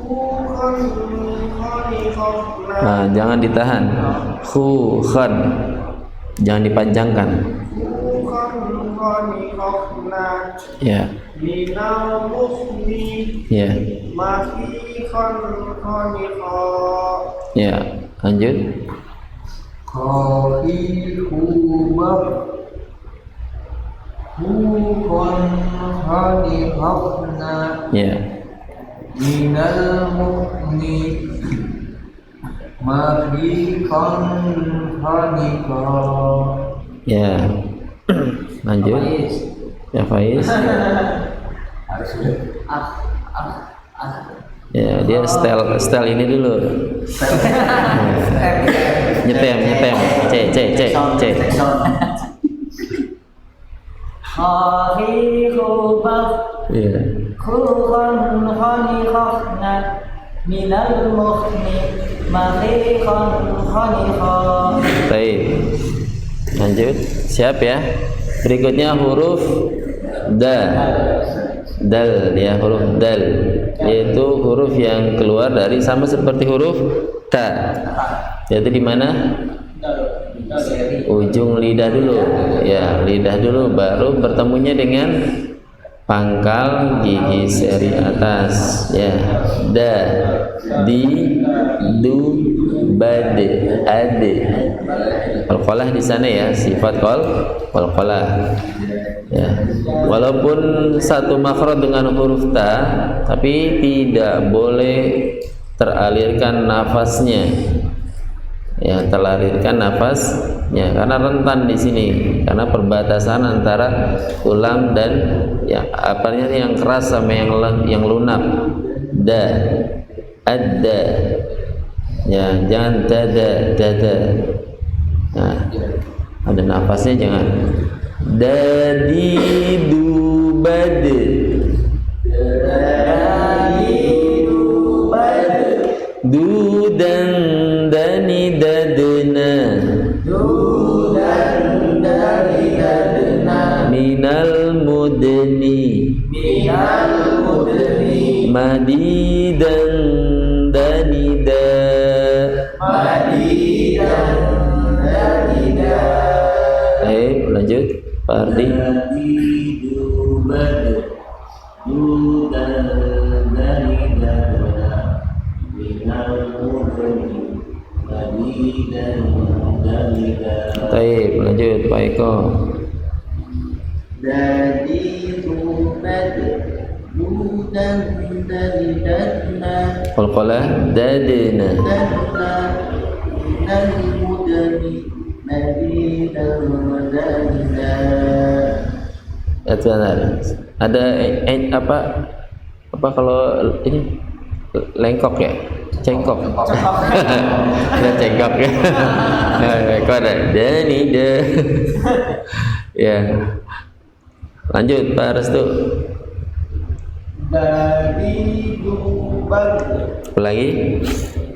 bukan khalifahna, Nah, jangan ditahan. Khukhan. Jangan dipanjangkan. bukan khalifahna, Ya. minal musli, Ya. mahikan khalifah, Ya, lanjut. Khafifubah Bukan khalifahna Ya. minal mu'ni Mahikan khalifah. Ya. Lanjut. Ya, Faiz. Ya, dia style ini dulu. Nyetem. C. Khahi khubah, Iya. khukhan khaliqahna, minal mukhni, mahikan khaliqah. Baik. Lanjut. Siap ya. Berikutnya huruf dal. Dal ya, huruf dal. Yaitu huruf yang keluar dari sama seperti huruf ta. Yaitu di mana? Ujung lidah dulu. Ya, lidah dulu baru bertemunya dengan pangkal gigi seri atas. Ya. Da, di, du, bad, ad. Qalqalah di sana ya, sifat qalqalah. Ya. Walaupun satu makhraj dengan huruf ta, tapi tidak boleh teralirkan nafasnya. Ya, teralirkan nafasnya karena rentan di sini, karena perbatasan antara tulang dan yang apanya yang keras sama yang lunak. Da, adda. Ya, jangan dada. Nah, ada nafasnya jangan. Dadi dubad. Du dan dani dadna. Minal mudni. Madi dan danida. Baik, lanjut Pak Ardi. Baik, lanjut Pak Eko. Dari dadna qalqalah dadna minal mudni madidan dadna. Itu ada apa kalau ini lengkok ya, cengkok. Ada cengkok ya. Kok ada dani de. Ya. Lanjut Pak Restu. Dari dubad, Lagi.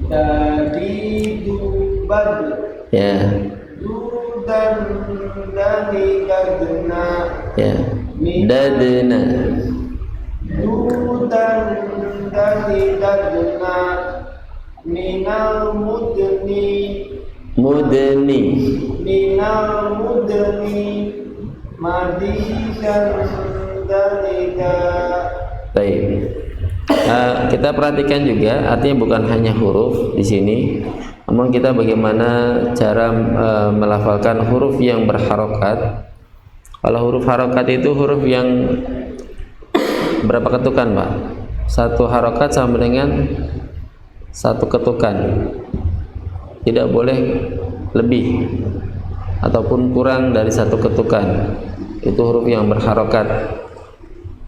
dari dubad, Ya. dudan dari dadna, Ya. Dadna. dudan dari dadna, minal mudni, Mudni. minal mudni, madidan dalika. Baik. Kita perhatikan juga artinya bukan hanya huruf di sini, namun kita bagaimana cara melafalkan huruf yang berharokat. Kalau huruf harokat itu huruf yang berapa ketukan, Pak? Satu harokat sama dengan satu ketukan. Tidak boleh lebih ataupun kurang dari satu ketukan. Itu huruf yang berharokat.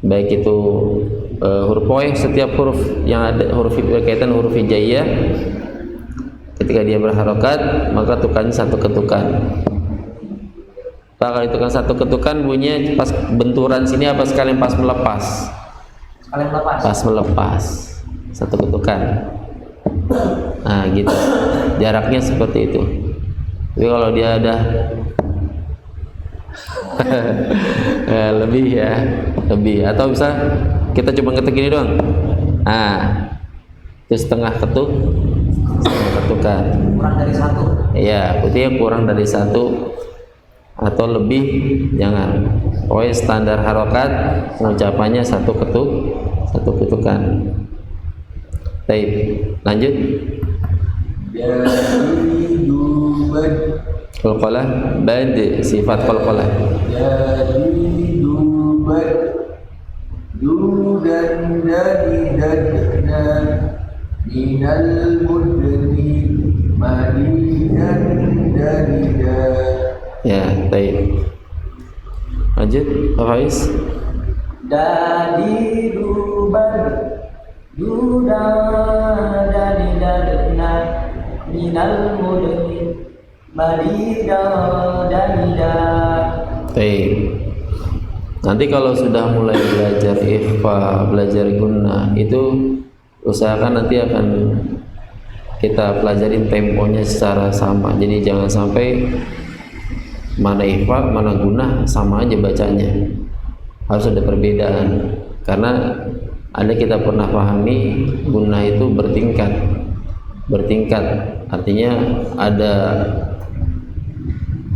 Baik itu huruf poin, setiap huruf yang ada huruf berkaitan huruf hijaiyah, ketika dia berharokat maka tukannya satu ketukan. Pak, kalau itu kan satu ketukan bunyinya pas benturan sini apa sekalian pas melepas? Kalian lepas. Pas melepas satu ketukan. Nah gitu, jaraknya seperti itu. Tapi kalau dia ada lebih ya, lebih, atau bisa kita coba ngetik gini doang. Nah, itu setengah ketukan. Kurang dari satu. Iya, putihnya kurang dari satu atau lebih jangan. Pokoknya standar harokat pengucapannya satu ketukan. Baik, lanjut. Dari dubad, Qalqalah bad, sifat qalqalah. dari dubad, dudan dari dadna minal mudni madidan dadida. Ya, baik. Lanjut, Pak Faiz. Dari dubad, dudan dari dadna, minal mudni, marida danida. Baik. Nanti kalau sudah mulai belajar ikhfa, belajar gunnah, itu usahakan nanti akan kita pelajarin temponya secara sama. Jadi jangan sampai mana ikhfa, mana gunnah sama aja bacanya. Harus ada perbedaan. Karena ada kita pernah pahami gunnah itu bertingkat. Artinya ada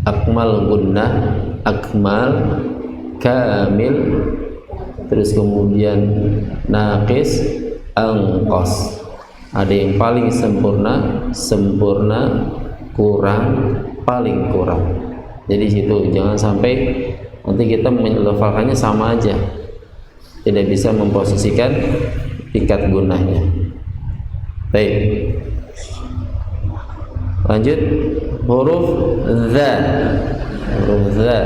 akmal gunnah, akmal, kamil, terus kemudian naqis, anqas. Ada yang paling sempurna, kurang, paling kurang. Jadi situ jangan sampai nanti kita melafalkannya sama aja, tidak bisa memposisikan tingkat gunnahnya. Baik, lanjut. Huruf za, huruf za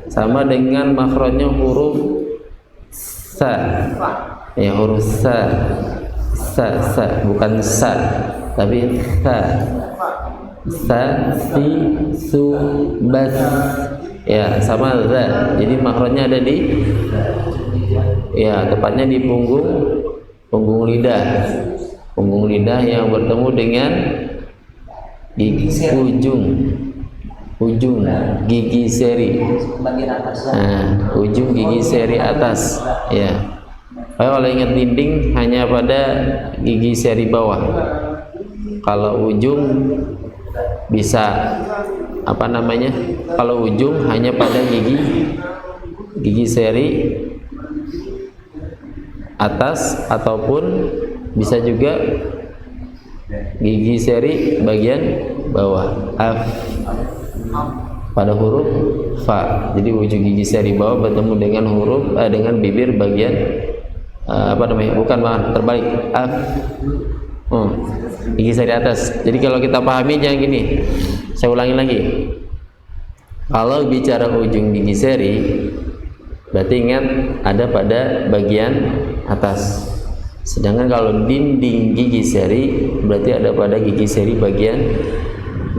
sama dengan makhrajnya huruf sa. Ya, huruf sa, bukan sa, tapi sa. Sa, si, su, bas. Ya, sama za. Jadi makhrajnya ada di, ya, tepatnya di punggung lidah. Punggung lidah yang bertemu dengan ujung gigi seri. Bagian atas. Nah, ujung gigi seri atas. Ya. Kalau ingat dinding hanya pada gigi seri bawah. Kalau ujung bisa apa namanya? Kalau ujung hanya pada gigi seri atas ataupun bisa juga gigi seri bagian bawah. Pada huruf fa. Jadi ujung gigi seri bawah bertemu dengan huruf dengan bibir bagian apa namanya? Bukan banget, terbalik. Gigi seri atas. Jadi kalau kita pahami jangan gini. Saya ulangi lagi. Kalau bicara ujung gigi seri, berarti ingat ada pada bagian atas. Sedangkan kalau dinding gigi seri, berarti ada pada gigi seri bagian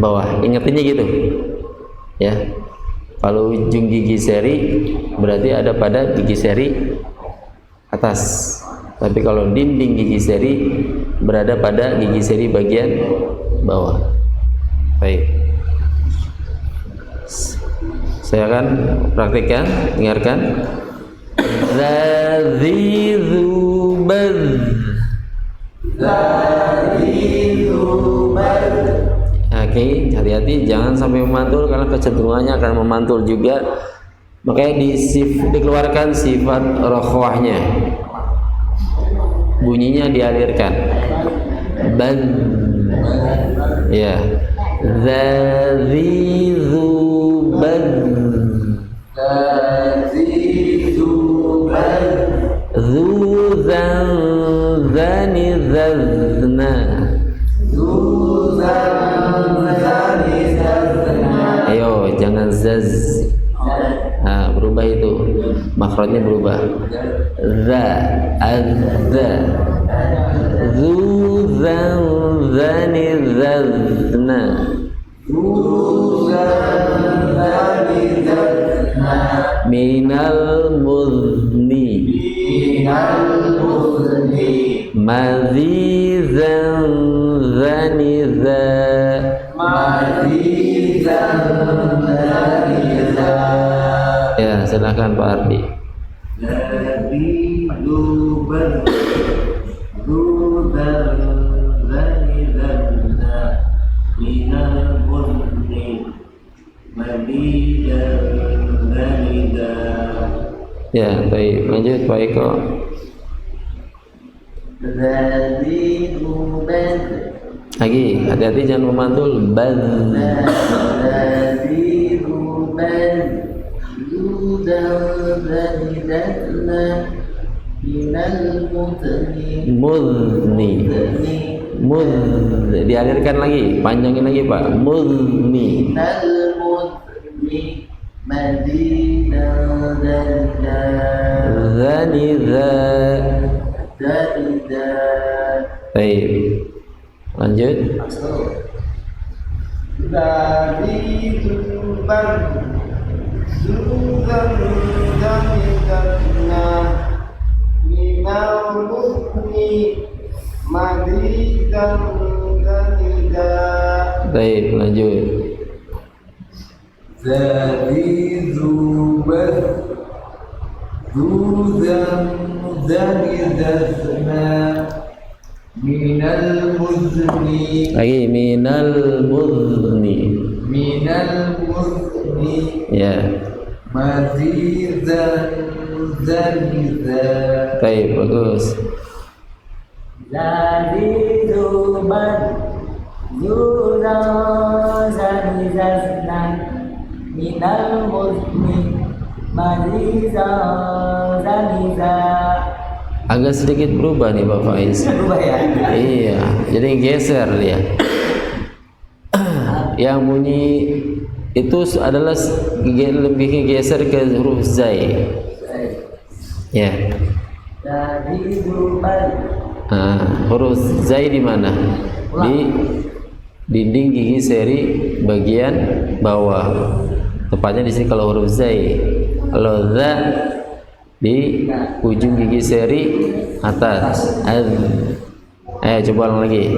bawah. Ingatinnya gitu. Ya. Kalau ujung gigi seri, berarti ada pada gigi seri atas. Tapi kalau dinding gigi seri berada pada gigi seri bagian bawah. Baik. Saya akan praktikkan, dengarkan. Zazizubaz. Oke, hati-hati jangan sampai memantul karena kecenderungannya akan memantul juga. Makanya dikeluarkan sifat rokhwahnya. Bunyinya dialirkan. Bad. Ya. Zazizubaz. Zuzan zani zazna. Ayo jangan zaz. Nah, berubah itu. Makhrajnya berubah. Za azza. Zuzan zani zazna. Minal muzni mazizan zaniza. Ya, silakan Pak Ardi. Ya, baik. Lanjut Pak Eko. Lagi, hati-hati jangan memantul. Bad. Muzni. Muz. Dialirkan lagi, panjangin lagi Pak. Muzni. Zaniza. Baik. Lanjut. Baik, lanjut. Lagi minal muzni. Ya. Baik, bagus. Minal muzni Agak sedikit berubah nih Pak Faiz. Berubah ya? Iya, jadi geser dia. Yang bunyi itu adalah lebih geser ke huruf zai. Ya. Huruf zai di mana? Di dinding gigi seri bagian bawah. Tepatnya di sini kalau huruf zai. Kalau za di ujung gigi seri atas. Ayo coba ulang lagi.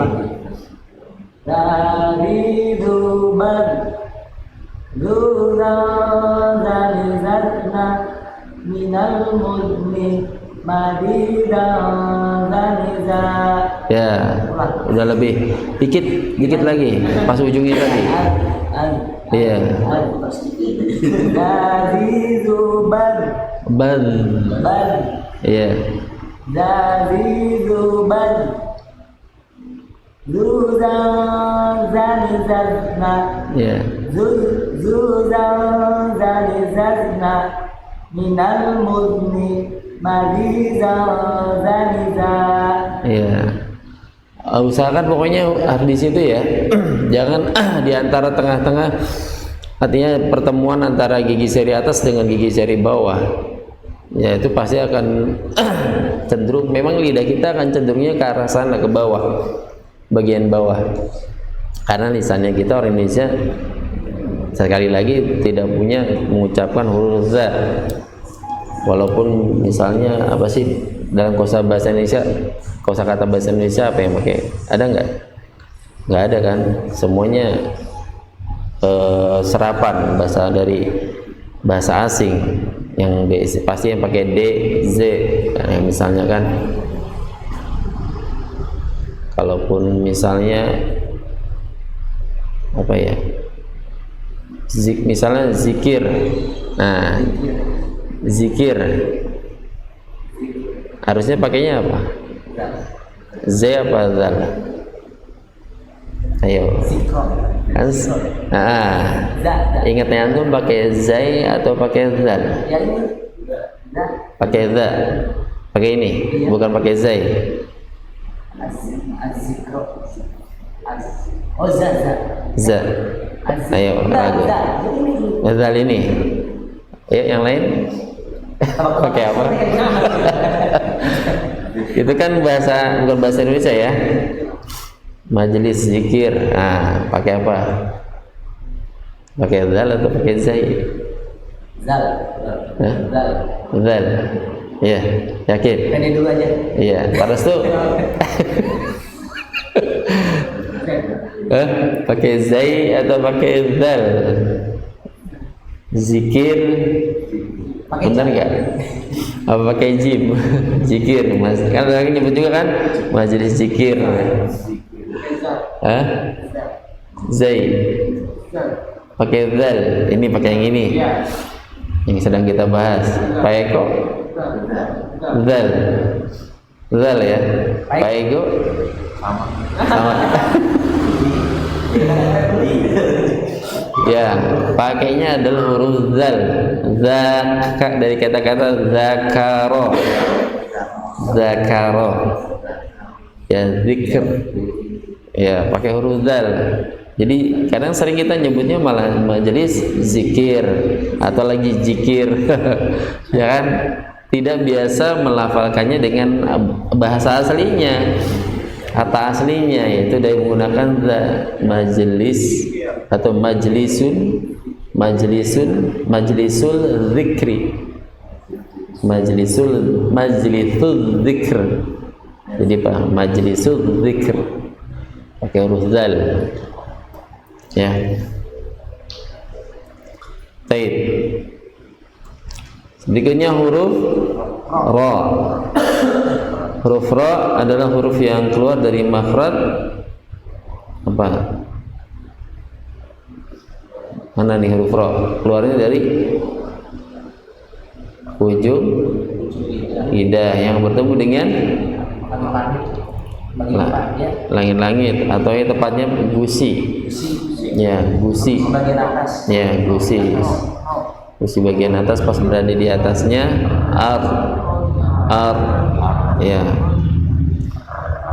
Dari duban Luzan zalizatna minal muzni madidan zaniza. Ya, udah lebih. Dikit lagi. Pas ujungnya tadi. Iya. Dari duban Ban. Iya. Dari duban Zuzan zalizatna. Iya. Zuzan zalizatna minal muzni Maliza zaniza. Ya. Usahakan pokoknya harus di situ ya. Jangan di antara tengah-tengah. Artinya pertemuan antara gigi seri atas dengan gigi seri bawah. Ya itu pasti akan cenderung. Memang lidah kita akan cenderungnya ke arah sana, ke bawah, bagian bawah. Karena lisannya kita orang Indonesia sekali lagi tidak punya mengucapkan huruf za. Walaupun misalnya apa sih dalam kosakata bahasa Indonesia apa yang pakai? Ada nggak? Nggak ada kan? Semuanya serapan bahasa dari bahasa asing yang pasti yang pakai D, Z. Yang misalnya kan, kalaupun misalnya apa ya? Misalnya zikir. Nah, zikir harusnya pakainya apa? Z apa zal? Ayo. Kan? Ingatnya antum pakai zai atau pakai zal? Pakai za. Pakai ini, bukan pakai zai. Oh za. Za. Ayo ragu. Zal ini. Ayo yang lain. Pakai apa? Itu kan bukan bahasa Indonesia ya. Majelis zikir. Nah, pakai apa? Pakai zal atau pakai zai? Zal. Zal. Iya, yakin? Ini dulu aja. Iya, terus tuh. Pakai zai atau pakai zal? Zikir. Benar nggak? Apa pakai jim? Zikir, mas. Kan lagi nyebut juga kan? Majelis zikir. Zai. Pakai zal. Ini pakai yang ini. Yang sedang kita bahas. Pak Eko. Zal. Zal ya. Pak Eko. Sama. Ya, pakainya adalah huruf zal. Dari kata-kata zakaro. Zakaro. Ya, zikr. Ya, pakai huruf zal. Jadi kadang sering kita nyebutnya malah majelis zikir atau lagi zikir. Ya kan? Tidak biasa melafalkannya dengan bahasa aslinya. Kata aslinya yaitu dari menggunakan majelis atau majlisul zikri, majlisul zikr. Jadi pak majlisul zikr pakai huruf zal ya. Baik, berikutnya huruf ra. Huruf ra adalah huruf yang keluar dari makhraj apa? Mana nih huruf ra? Keluarnya dari ujung lidah yang bertemu dengan langit-langit atau yang tepatnya gusi. Ya, gusi. Ya, gusi. Gusi bagian atas pas berada di atasnya ar. Ya.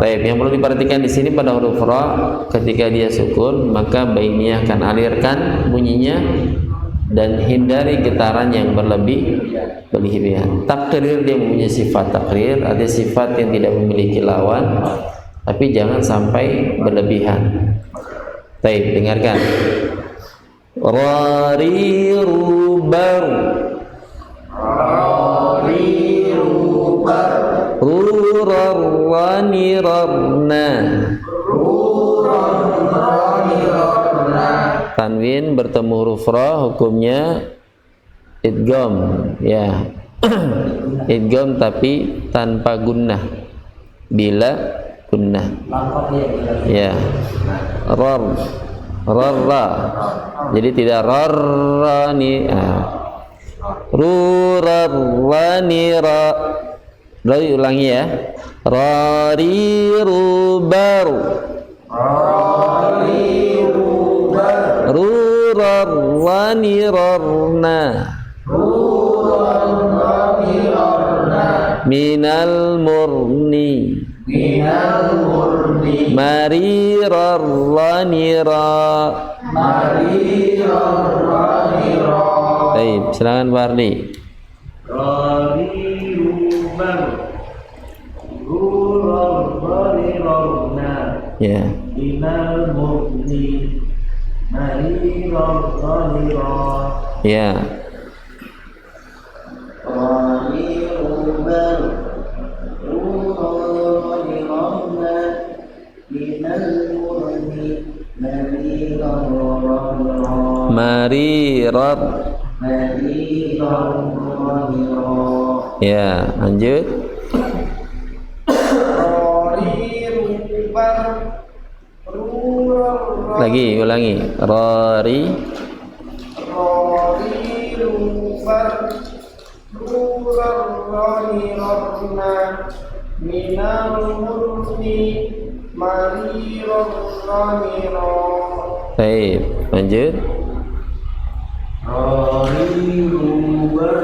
Baik, yang perlu diperhatikan di sini pada huruf ra, ketika dia sukun maka bainnya akan alirkan bunyinya dan hindari getaran yang berlebihan. Takrir dia mempunyai sifat takrir, ada sifat yang tidak memiliki lawan, tapi jangan sampai berlebihan. Baik, dengarkan. Rarirubar. Rurarwanirarna. Tanwin bertemu huruf ra hukumnya idgham ya. Idgham tapi tanpa gunnah, bila gunnah ya. Rarra jadi tidak rarrani. Rurarwanira. Lalu ulangi ya. Rarirubaru. Rurarwanirarna. minal murni minal murni marirar ranira. marirarranira. Baik, silakan Pak Ardi. Rarirubar Rurarrarirarna Ya. Minal murni Marirarranira. Ya. Rarirubar Rurarrarirarna Minal murni Marirarranira. Marirar. Ya, lanjut. Rarirubar Rurarrarirarna. Lagi, ulangi. Rari. Rarirubar Rurarrarirarna Minal murni Marirarranira. Baik, lanjut. Rarirubar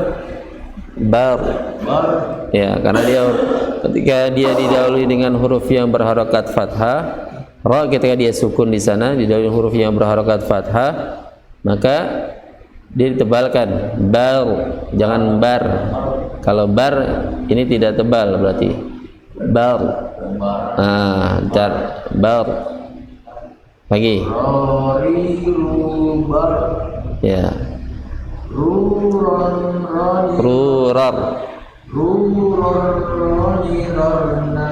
Bar. bar Ya, karena ketika dia didahului dengan huruf yang berharokat fathah, ra ketika dia sukun di sana didahului huruf yang berharokat fathah, maka dia ditebalkan bar, jangan bar. Kalau bar ini tidak tebal berarti bar. Bar. Lagi. Rarirubar Ya. Rurarranira. Rurar. Rurarranirarna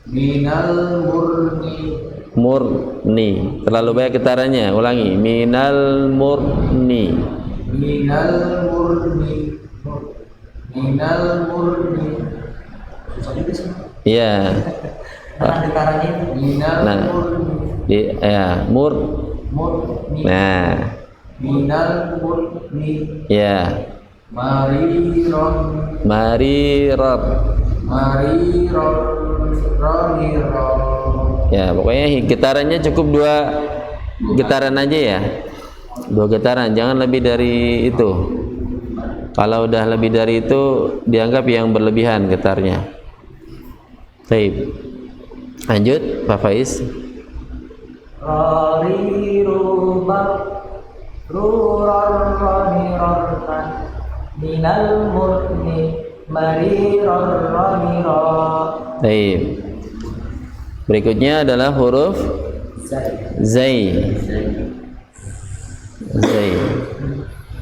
minal murni Murni. Terlalu banyak getarannya. Ulangi. Minal murni. minal murni minal murni Ya. minal Nah. murni Ya, murni Nah, minal murni ya. marirar Marirar. marirarranira. Ya, pokoknya getarannya cukup 2 getaran aja ya. 2 getaran, jangan lebih dari itu. Kalau udah lebih dari itu dianggap yang berlebihan getarnya. Baik. Lanjut, Pak Faiz. Rarirubar Rurarrarirarna Minal murni Marirarranira. Baik. Berikutnya adalah huruf Zai. Zai.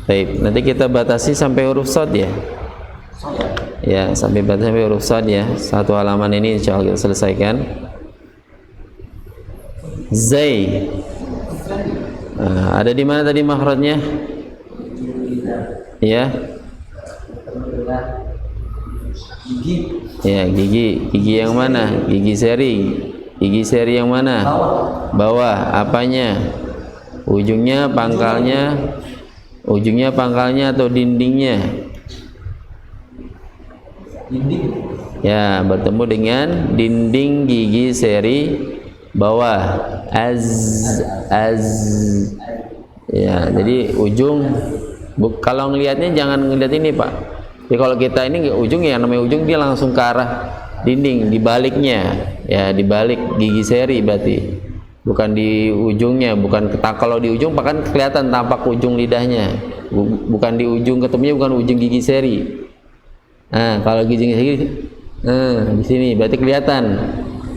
Baik, nanti kita batasi sampai huruf Shad ya. Ya, sampai huruf Shad ya. Satu halaman ini insya Allah kita selesaikan. Zai. Ada di mana tadi makhrajnya? Ya. Ya, gigi. Gigi yang mana? Gigi seri. Gigi seri yang mana? Bawah. Apanya? Ujungnya, pangkalnya. Ujungnya, pangkalnya atau dindingnya? Dinding. Ya, bertemu dengan dinding gigi seri bawah. Ya, jadi ujung kalau ngelihatnya jangan ngelihat ini, Pak. Jadi kalau kita ini ujung ya, namanya ujung dia langsung ke arah dinding, di baliknya. Ya, di balik gigi seri berarti. Bukan di ujungnya, kalau di ujung kan kelihatan tampak ujung lidahnya. Bukan di ujung, ketemunya bukan ujung gigi seri. Nah, kalau gigi seri di sini berarti kelihatan.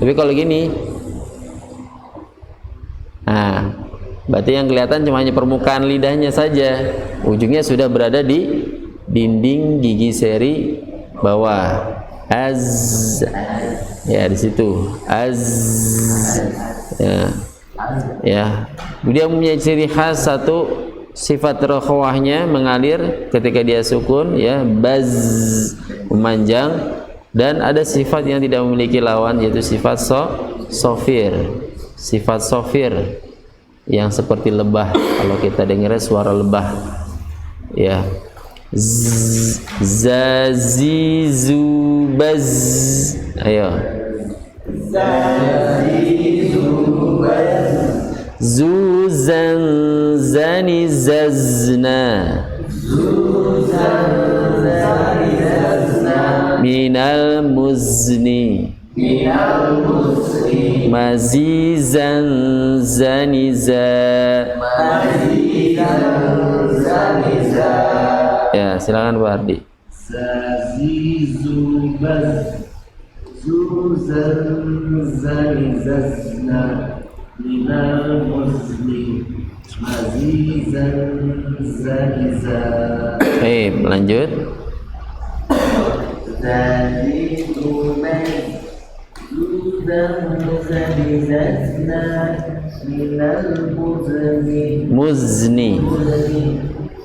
Tapi kalau gini, nah, berarti yang kelihatan cuma hanya permukaan lidahnya saja. Ujungnya sudah berada di dinding gigi seri bawah. Ya, di situ. Ya. Dia punya ciri khas satu, sifat rakhawahnya mengalir ketika dia sukun ya, memanjang, dan ada sifat yang tidak memiliki lawan yaitu sifat sofir. Sifat sofir yang seperti lebah, kalau kita dengar suara lebah ya. Zazizubaz. Ayo. Zuzan zani zazna minal muzni minal muzni mazizan zaniza. mazizan zaniza. Ya, silakan Pak Ardi. Zazizu baz Zuzan zanizazna minal muzni mazizan zaniza. Lanjut. Zazizu baz Zuzan zanizazna minal muzni Muzni.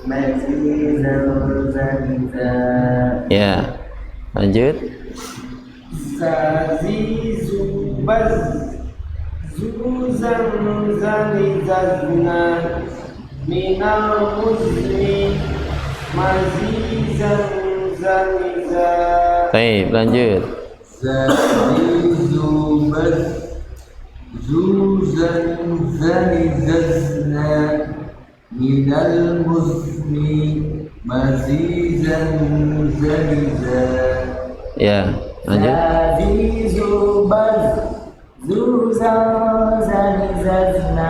mazizan zaniza. Ya, lanjut. Zazizu baz Zuzan zanizazna minal muzni mazizan zaniza. Lanjut. Zazizu baz Zuzan zanizazna minal muzni mazizan zaniza. Ya, lanjut. Zazizu baz Zuzan zanizazna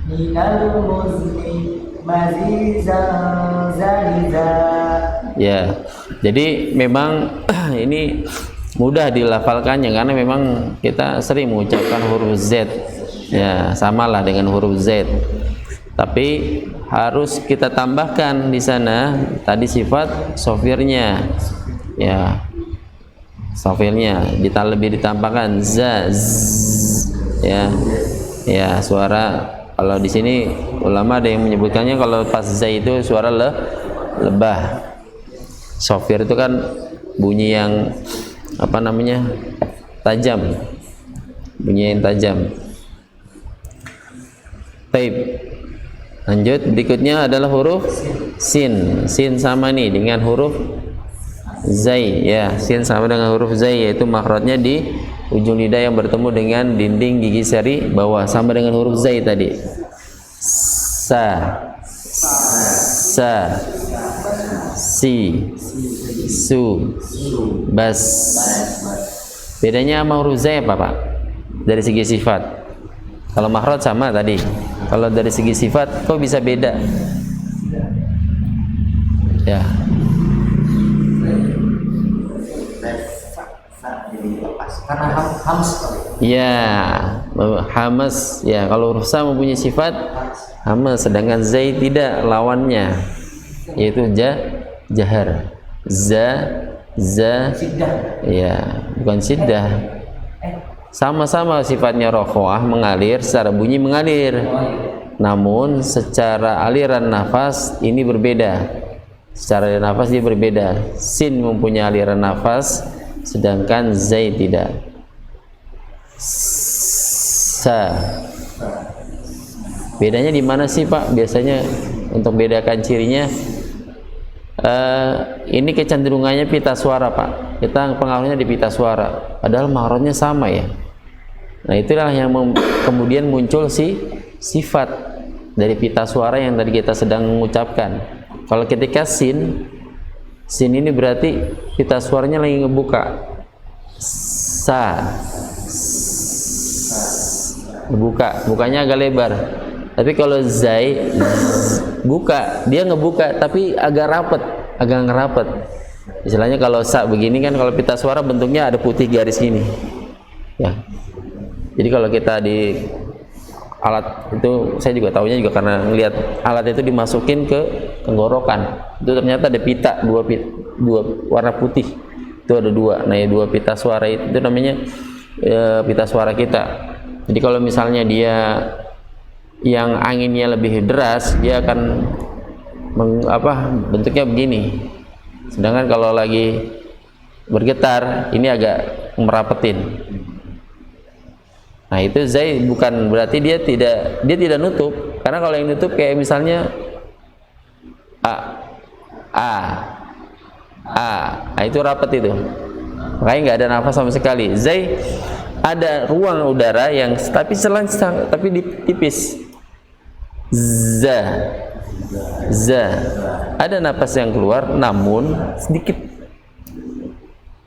minal muzni mazizan zaniza. Ya, jadi memang ini mudah dilafalkannya karena memang kita sering mengucapkan huruf Z. Ya, samalah dengan huruf Z. Tapi harus kita tambahkan di sana tadi sifat sofirnya. Ya, sofirnya lebih ditambahkan za, z, ya, suara. Kalau di sini ulama ada yang menyebutkannya kalau pas za itu suara lebah. Sofir itu kan bunyi yang apa namanya, tajam, bunyi yang tajam. Baik, lanjut. Berikutnya adalah huruf sin. Sin sama nih dengan huruf zai, ya. Sin sama dengan huruf zai, yaitu makhrajnya di ujung lidah yang bertemu dengan dinding gigi seri bawah, sama dengan huruf zai tadi. Sa, sa, si, su, bas. Bedanya sama huruf zai apa, Pak? Dari segi sifat. Kalau makhraj sama tadi. Kalau dari segi sifat kok bisa beda? Ya. Karena hams. Ya, hamas. Ya, kalau huruf sa mempunyai sifat hamas, sedangkan zai tidak, lawannya yaitu jahar. Za, ya, bukan siddah. Sama-sama sifatnya rokhwah, mengalir, secara bunyi mengalir. Namun secara aliran nafas ini berbeda. Secara aliran nafas dia berbeda. Sin mempunyai aliran nafas, sedangkan zai tidak. Sa. Bedanya di mana sih, Pak? Biasanya untuk bedakan cirinya, ini kecenderungannya pita suara, Pak. Kita pengaruhnya di pita suara, padahal makhrajnya sama ya. Nah, itulah yang kemudian muncul sifat dari pita suara yang tadi kita sedang mengucapkan. Kalau ketika sin ini berarti pita suaranya lagi ngebuka. Sa, bukanya agak lebar. Tapi kalau zai, buka, dia ngebuka tapi agak ngerapet. Istilahnya kalau sa begini kan, kalau pita suara bentuknya ada putih garis gini. Ya. Jadi kalau kita di alat itu, saya juga tahunya juga karena ngelihat alat itu dimasukin ke tenggorokan, itu ternyata ada pita dua warna putih, itu ada dua. Nah, ya, dua pita suara itu namanya pita suara kita. Jadi kalau misalnya dia yang anginnya lebih deras, dia akan bentuknya begini. Sedangkan kalau lagi bergetar, ini agak merapetin. Nah, itu zai, bukan berarti dia tidak nutup. Karena kalau yang nutup kayak misalnya nah, itu rapet itu. Makanya nggak ada nafas sama sekali. Zai ada ruang udara yang tapi selangsang, tapi tipis. Za. Ada nafas yang keluar namun sedikit.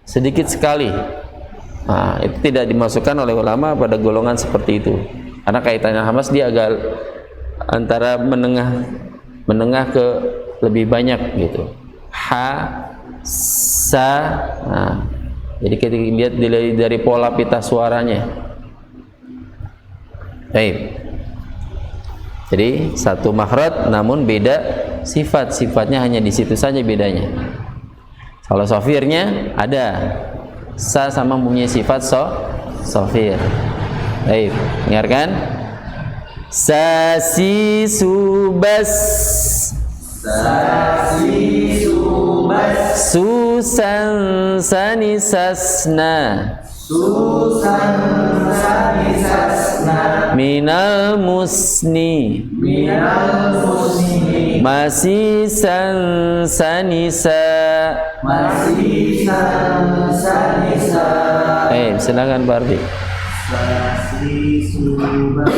sedikit sekali. Nah, itu tidak dimasukkan oleh ulama pada golongan seperti itu. Karena kaitannya hamas dia agak antara menengah ke lebih banyak gitu. Ha, sa. Nah, jadi kita lihat dari pola pita suaranya. Baik. Jadi satu makhraj namun beda sifat, sifatnya hanya di situ saja bedanya. Kalau sofirnya ada sa sama mempunyai sifat sofir. Baik, dengarkan. Sasi subas, Sasi subas, susan sani sasna, susan sanisasna, minal musni, minal musni, masih sanisa. masih sanisa. Silakan Pak Ardi. Sasi subas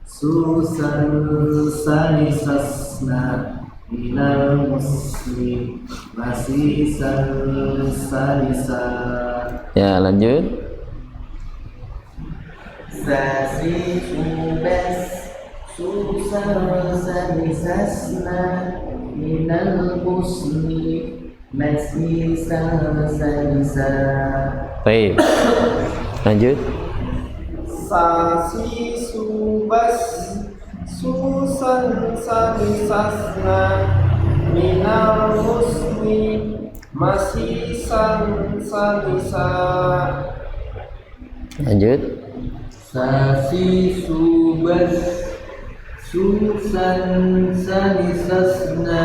susan sanisasna minal muslim masih sanisa. Ya, lanjut. Sasi subas, susan sanisasna, minal musni, masih sanisa. Baik. Lanjut. Sasi subas susan sanisasna minal musni masih sanisa. Lanjut. Sasi subas susan sanisasna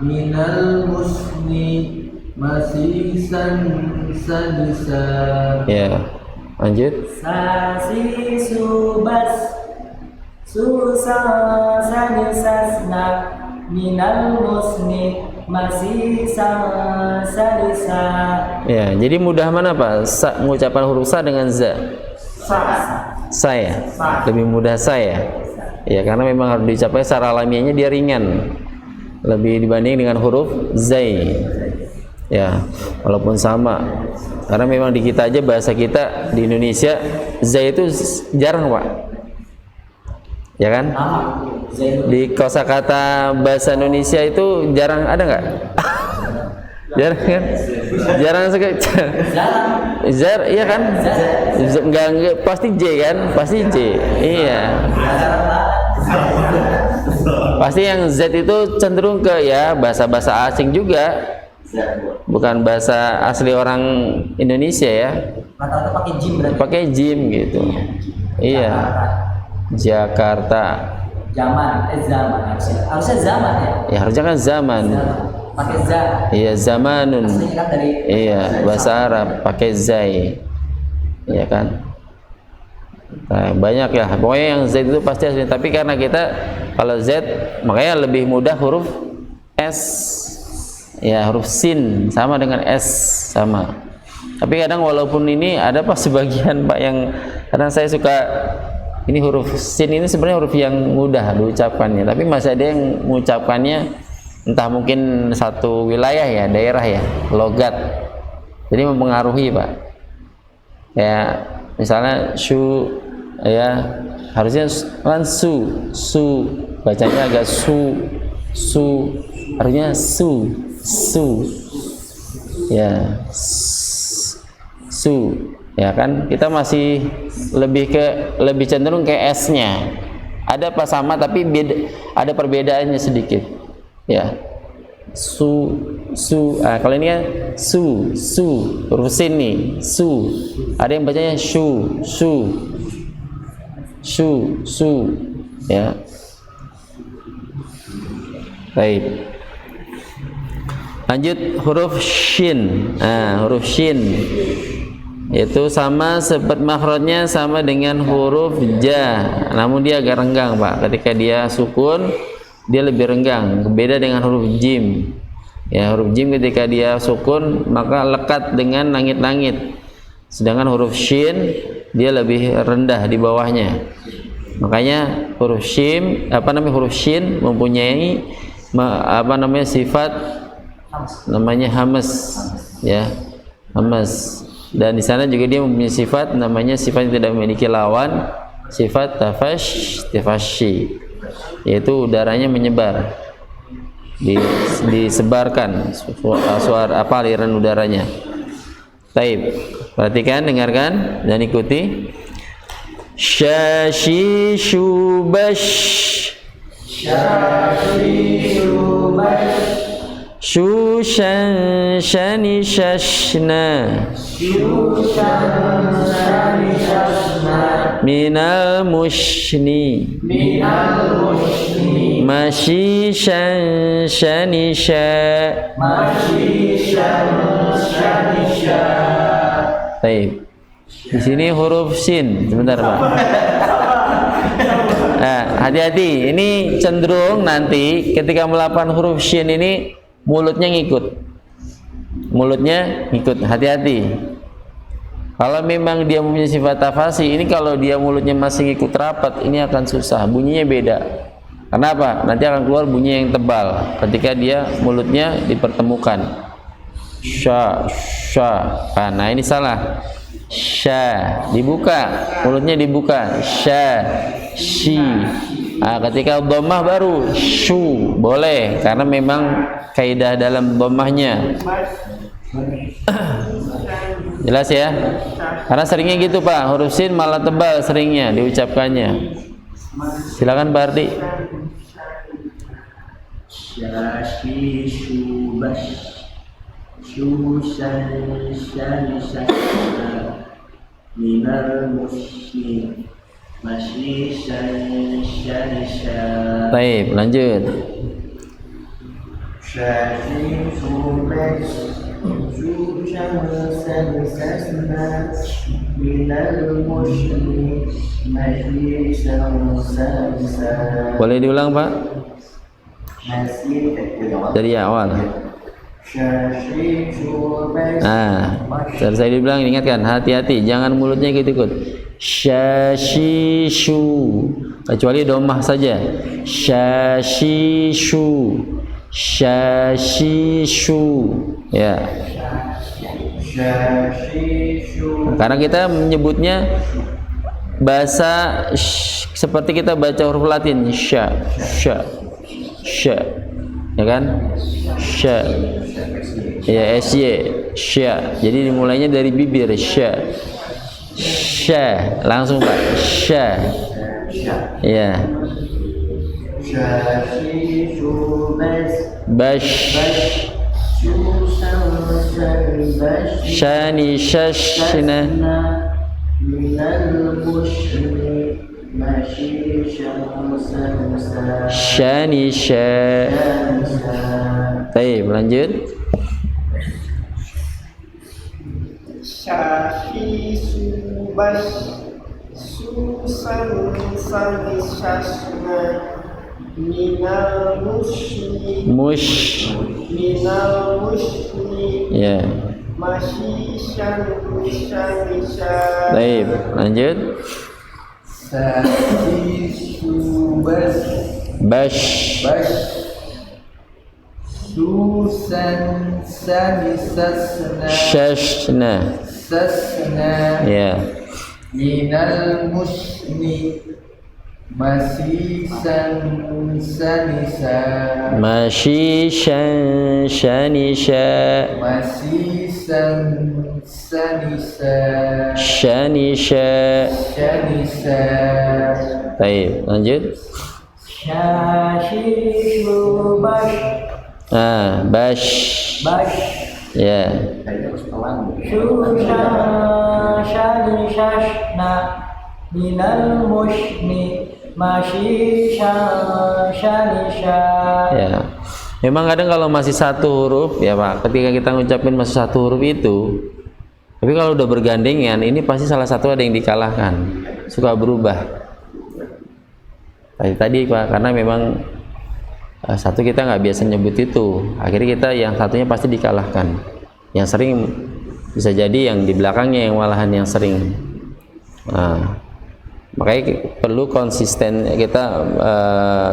minal musni masih sanisa. Ya. Lanjut. Sasi subas, susan sanisasna, minal musni, masih sanisa. Ya, jadi mudah mana Pak? Mengucapkan huruf sa dengan za. Saya. Lebih mudah saya. Ya, karena memang harus dicapai secara alamiahnya dia ringan. Lebih dibanding dengan huruf zai. Ya, walaupun sama. Karena memang di kita aja bahasa kita di Indonesia zai itu jarang Pak. Ya kan? Di kosakata bahasa Indonesia itu jarang ada nggak? Jarang kan? Jarang sekali. Iya kan? Enggak pasti J kan? Pasti J. Iya. Pasti yang Z itu cenderung ke ya bahasa-bahasa asing juga. Bukan bahasa asli orang Indonesia ya. Rata-rata pakai jim berarti. Pakai jim gitu. Iya. Jakarta. Zaman harusnya zaman ya. Ya harusnya kan zaman. Pakai za. Iya, zamanun. Aslinya kan dari Iya, bahasa Arab pakai zai. Iya kan? Nah, banyak ya. Pokoknya yang Z itu pasti asli. Tapi karena kita kalau Z makanya lebih mudah huruf S. Ya, huruf sin sama dengan S sama. Tapi kadang walaupun ini ada Pak sebagian Pak yang kadang saya suka ini huruf sin ini sebenarnya huruf yang mudah diucapkannya, tapi masih ada yang mengucapkannya entah mungkin satu wilayah ya, daerah ya, logat. Jadi mempengaruhi Pak. Ya, misalnya shu ya harusnya kan su bacanya agak su harusnya su ya su ya kan, kita masih lebih cenderung ke S-nya. Ada apa sama tapi beda, ada perbedaannya sedikit ya. Su kalau ini kan su huruf sin nih su, ada yang bacanya shu ya. Baik, lanjut huruf shin. Huruf shin itu sama seperti makhrajnya sama dengan huruf ja, namun dia agak renggang Pak. Ketika dia sukun dia lebih renggang, beda dengan huruf jim. Ya, huruf jim ketika dia sukun maka lekat dengan langit-langit, sedangkan huruf shin dia lebih rendah di bawahnya. Makanya huruf shin huruf shin mempunyai sifat namanya hamas ya. Hamas. Dan di sana juga dia mempunyai sifat namanya sifat yang tidak memiliki lawan, sifat tafashi, yaitu udaranya menyebar, disebarkan suara aliran udaranya. Taib, perhatikan, dengarkan dan ikuti. Shashishu bash, shushan shani shashna, minal mushni, mashishan shani sha. Baik. Di sini huruf sin. Sebentar, Pak. Nah, hati-hati. Ini cenderung nanti ketika melakukan huruf shin ini mulutnya ngikut. Mulutnya ngikut. Hati-hati. Kalau memang dia mempunyai sifat tafasi, ini kalau dia mulutnya masih ngikut rapat, ini akan susah. Bunyinya beda. Kenapa? Nanti akan keluar bunyi yang tebal ketika dia mulutnya dipertemukan. Sya, sya. Nah, ini salah. Sya, dibuka, mulutnya dibuka. Sya, shi. Nah, ketika dhammah baru syu, boleh karena memang kaidah dalam dhammahnya. Jelas ya? Karena seringnya gitu, Pak. Huruf sin malah tebal seringnya diucapkannya. Silakan Pak Ardi. Syashishu bash, shushan shani shashna, minal mushni, mashishan shani sha. Baik, lanjut. Syashishu bash, shushan shani shashna, minal mushni, mashishan shani sha. Boleh diulang, Pak? Masih Dari awal. Syashishu bash. Nah, saya dibilang, ingatkan, hati-hati, jangan mulutnya ikut-ikut. Syashishu, kecuali domah saja. Syashishu, syashishu, ya. Syashishu. Karena kita menyebutnya bahasa seperti kita baca huruf Latin, sya, sya, sya, ya kan? Sya, ya, sy, sya. Jadi dimulainya dari bibir, sya, sya, langsung Pak, sya, ya. Syashishu bash, Bash, shushan shani bash, shani shashna, minal mushni, mashishan shani sha. shani sha. Baik, lanjut. Syashishu bash, susan sani shashna, minal mushni, Mush, ya. mashishan shani sha. Baik, lanjut. Syashishu Bash, Susan shani shashna, sasna, ya. minal mushni, masisan sanisa, Mashishan shani sha, masisan sanisa, shani sha. shanisa. Baik, lanjut. Syashishu bash, Ah, bash, ya. shushan shani shashna, minal mushni, mashishan shani sha. Ya. Memang kadang kalau masih satu huruf, ya Pak, ketika kita ngucapin masih satu huruf itu, tapi kalau udah bergandengan, ini pasti salah satu ada yang dikalahkan, suka berubah. Tadi Pak, karena memang satu kita nggak biasa nyebut itu, akhirnya kita yang satunya pasti dikalahkan. Yang sering bisa jadi yang di belakangnya yang malahan yang sering. Nah, makanya perlu konsisten kita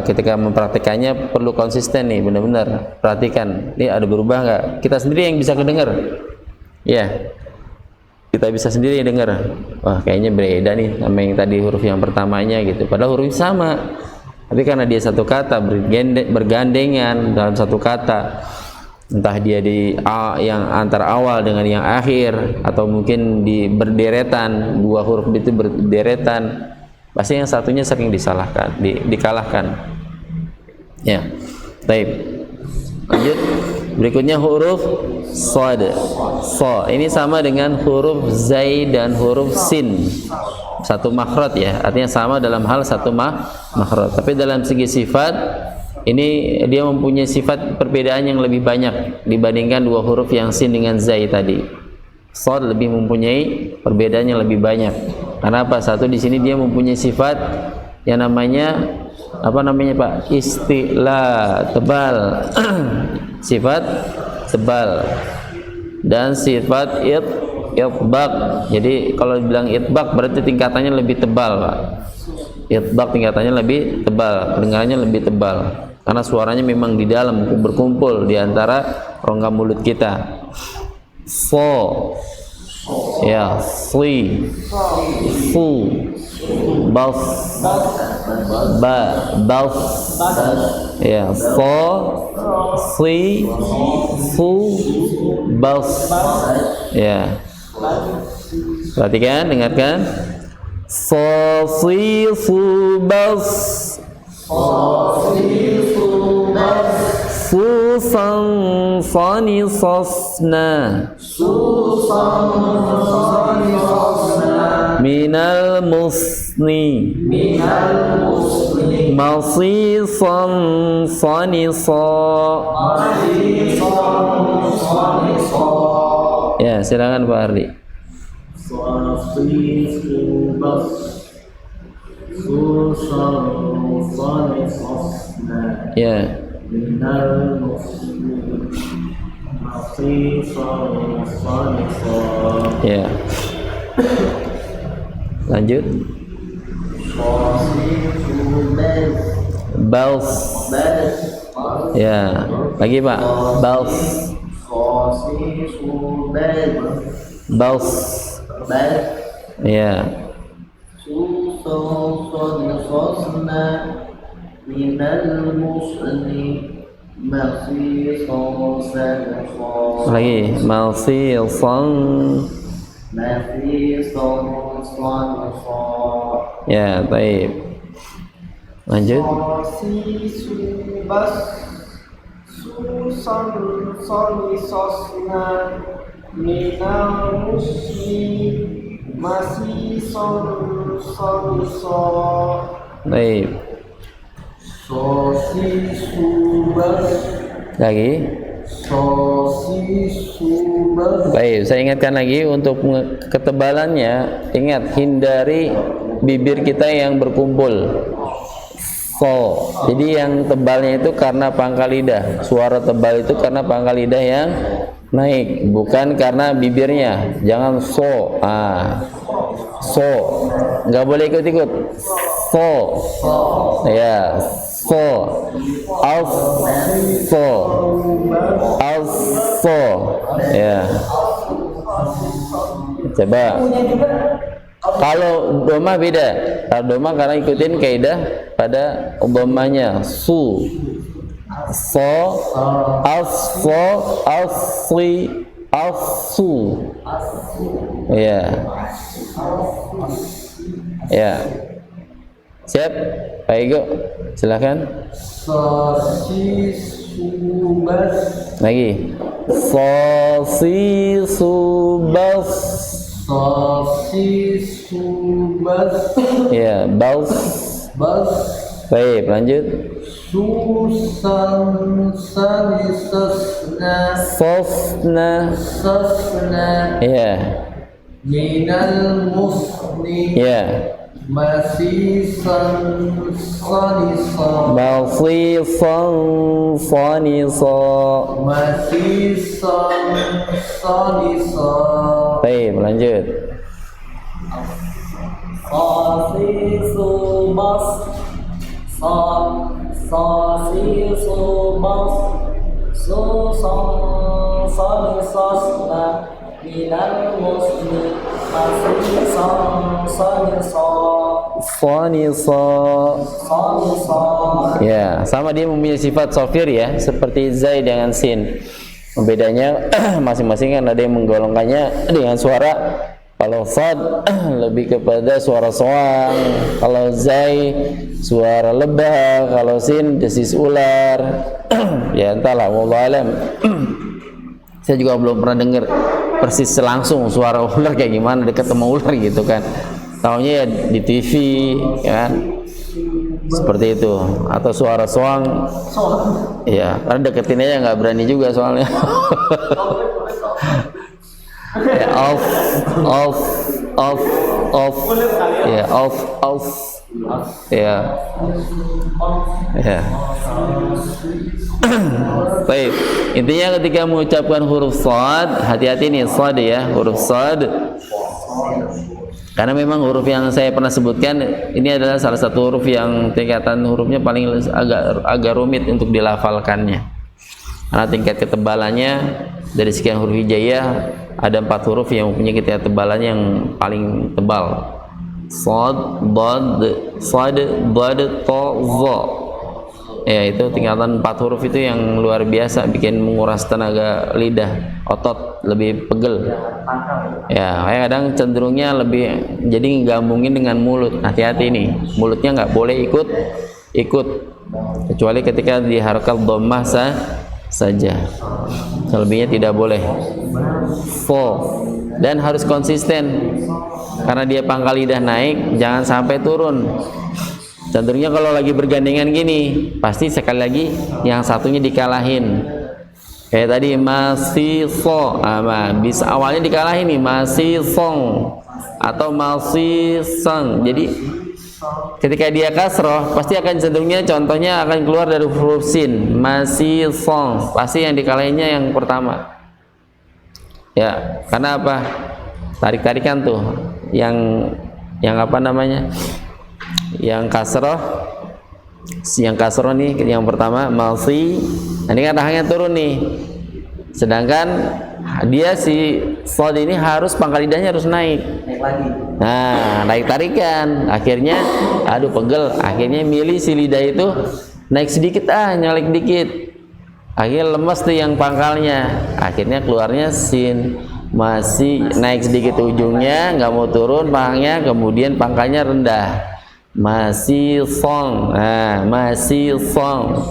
ketika mempraktikannya, perlu konsisten nih, benar-benar perhatikan ini ada berubah nggak, kita sendiri yang bisa kedengar, Ya, kita bisa sendiri dengar. Wah, kayaknya beda nih sama yang tadi huruf yang pertamanya gitu. Padahal huruf sama, tapi karena dia satu kata bergandengan dalam satu kata, entah dia di yang antara awal dengan yang akhir, atau mungkin di berderetan, dua huruf itu berderetan, pasti yang satunya sering dikalahkan. Ya, baik. Lanjut. Berikutnya huruf shad. So, ini sama dengan huruf zai dan huruf sin. Satu makhraj ya, artinya sama dalam hal satu makhraj. Tapi dalam segi sifat, ini dia mempunyai sifat perbedaan yang lebih banyak dibandingkan dua huruf yang sin dengan zai tadi. Shad lebih mempunyai perbedaan yang lebih banyak. Karena apa? Satu, di sini dia mempunyai sifat yang namanya Pak? Istila, tebal. Sifat tebal dan sifat itbaq. Jadi kalau dibilang itbaq berarti tingkatannya lebih tebal, Pak. Itbaq tingkatannya lebih tebal, kedengarannya lebih tebal karena suaranya memang di dalam, berkumpul di antara rongga mulut kita. So, ya, si, fu, bas, bas, ya, so, si, fu, bas, ya. Perhatikan, dengarkan. So, si, fu, bas, susan, sani, sosna, minal musni, masisan, sani, so. Ya, silakan Pak Ardi. Ya. Ya. Lanjut. Bals. Ya. Lagi Pak. Bals. Bals. Ya. Lagi malsisan. Ya, baik. Lanjut. Baik. Lagi. Baik, saya ingatkan lagi untuk ketebalannya. Ingat, hindari bibir kita yang berkumpul. So, jadi yang tebalnya itu karena pangkal lidah. Suara tebal itu karena pangkal lidah yang naik, bukan karena bibirnya. Jangan so, so, nggak boleh ikut-ikut. So, ya, so, so, ya. Coba. Kalau doma beda. Kalau doma karena ikutin kaidah pada domanya su, so, so, asri, asu. Ya. Ya. Siap? Pak Ego, silakan. Lagi. Sosisubas. Ya, bals. Baik, lanjut. Sosna. Ya. Minal musni. Ya. Masisan sanisa. Masisan sanisa. Masisan sanisa. Baik, lanjut. Sasisubas. Sasisubas. Susan sanisasna. minal musni Sonisa. Ya, sama dia mempunyai sifat sofir ya, seperti zai dengan sin. Bedanya masing-masing kan ada yang menggolongkannya dengan suara. Kalau sad lebih kepada suara soang, kalau zai suara lebah, kalau sin desis ular. Ya entahlah, wallahu alam. Saya juga belum pernah dengar persis langsung suara ular kayak gimana dekat sama ular gitu kan. Taunya ya di TV ya kan. Seperti itu, atau suara soang. Ya, karena deketin aja nggak berani juga soalnya. Ya, off, ya, off, ya, ya. Baik, intinya ketika mengucapkan huruf shad, hati-hati nih shad ya, huruf shad. Karena memang huruf yang saya pernah sebutkan ini adalah salah satu huruf yang tingkatan hurufnya paling agak rumit untuk dilafalkannya. Karena tingkat ketebalannya dari sekian huruf hijaiyah ada 4 huruf yang mempunyai tingkat ketebalannya yang paling tebal. Shad, dad, ta, za. Ya, itu tingkatan 4 huruf itu yang luar biasa, bikin menguras tenaga lidah, otot lebih pegel. Ya, kayak kadang cenderungnya lebih jadi gabungin dengan mulut. Hati-hati nih, mulutnya nggak boleh ikut, kecuali ketika di harakat dhammah saja. Selebihnya tidak boleh. Dan harus konsisten, karena dia pangkal lidah naik, jangan sampai turun. Cenderungnya kalau lagi bergandengan gini, pasti sekali lagi yang satunya dikalahin. Kayak tadi masih so, bisa awalnya dikalahin nih, masih song atau masih sang. Jadi ketika dia kasroh, pasti akan cenderungnya contohnya akan keluar dari huruf sin, masih song. Pasti yang dikalahinnya yang pertama. Ya, karena apa? Tarik-tarikan tuh, yang apa namanya? Yang kasroh nih yang pertama masih, ini kan rahangnya turun nih, sedangkan dia si shad ini harus pangkal lidahnya harus naik lagi. Nah, naik tarikan, akhirnya aduh pegel, akhirnya milih si lidah itu naik sedikit, nyalek dikit, akhirnya lemes tuh yang pangkalnya, akhirnya keluarnya sin. Masih naik sedikit ujungnya, nggak mau turun pangkalnya, kemudian pangkalnya rendah. Masih song, masih song,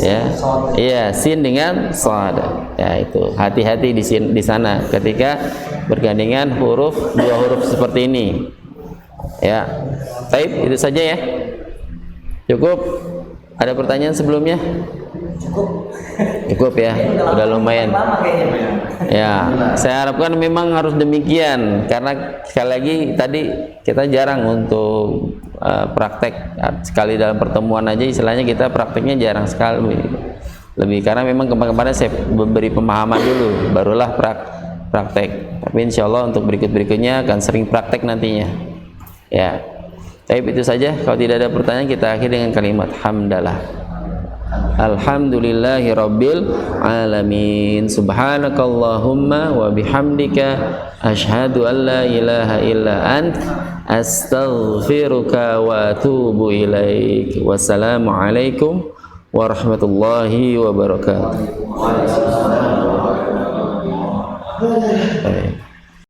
ya, iya, sin dengan shad, ya itu. Hati-hati di sana ketika bergandengan dua huruf seperti ini, ya. Baik, itu saja ya. Cukup. Ada pertanyaan sebelumnya? Cukup ya, udah lumayan. Ya, saya harapkan memang harus demikian, karena sekali lagi tadi kita jarang untuk praktek. Sekali dalam pertemuan aja istilahnya kita prakteknya jarang sekali. Lebih karena memang kemarin saya beri pemahaman dulu, barulah praktek. Tapi insya Allah untuk berikutnya akan sering praktek nantinya. Ya. Baik, itu saja. Kalau tidak ada pertanyaan, kita akhiri dengan kalimat hamdalah. Alhamdulillahi rabbil alamin. Subhanakallahumma wa bihamdika asyhadu an la ilaha illa ant astaghfiruka wa atubu ilaik. Wassalamualaikum warahmatullahi wabarakatuh.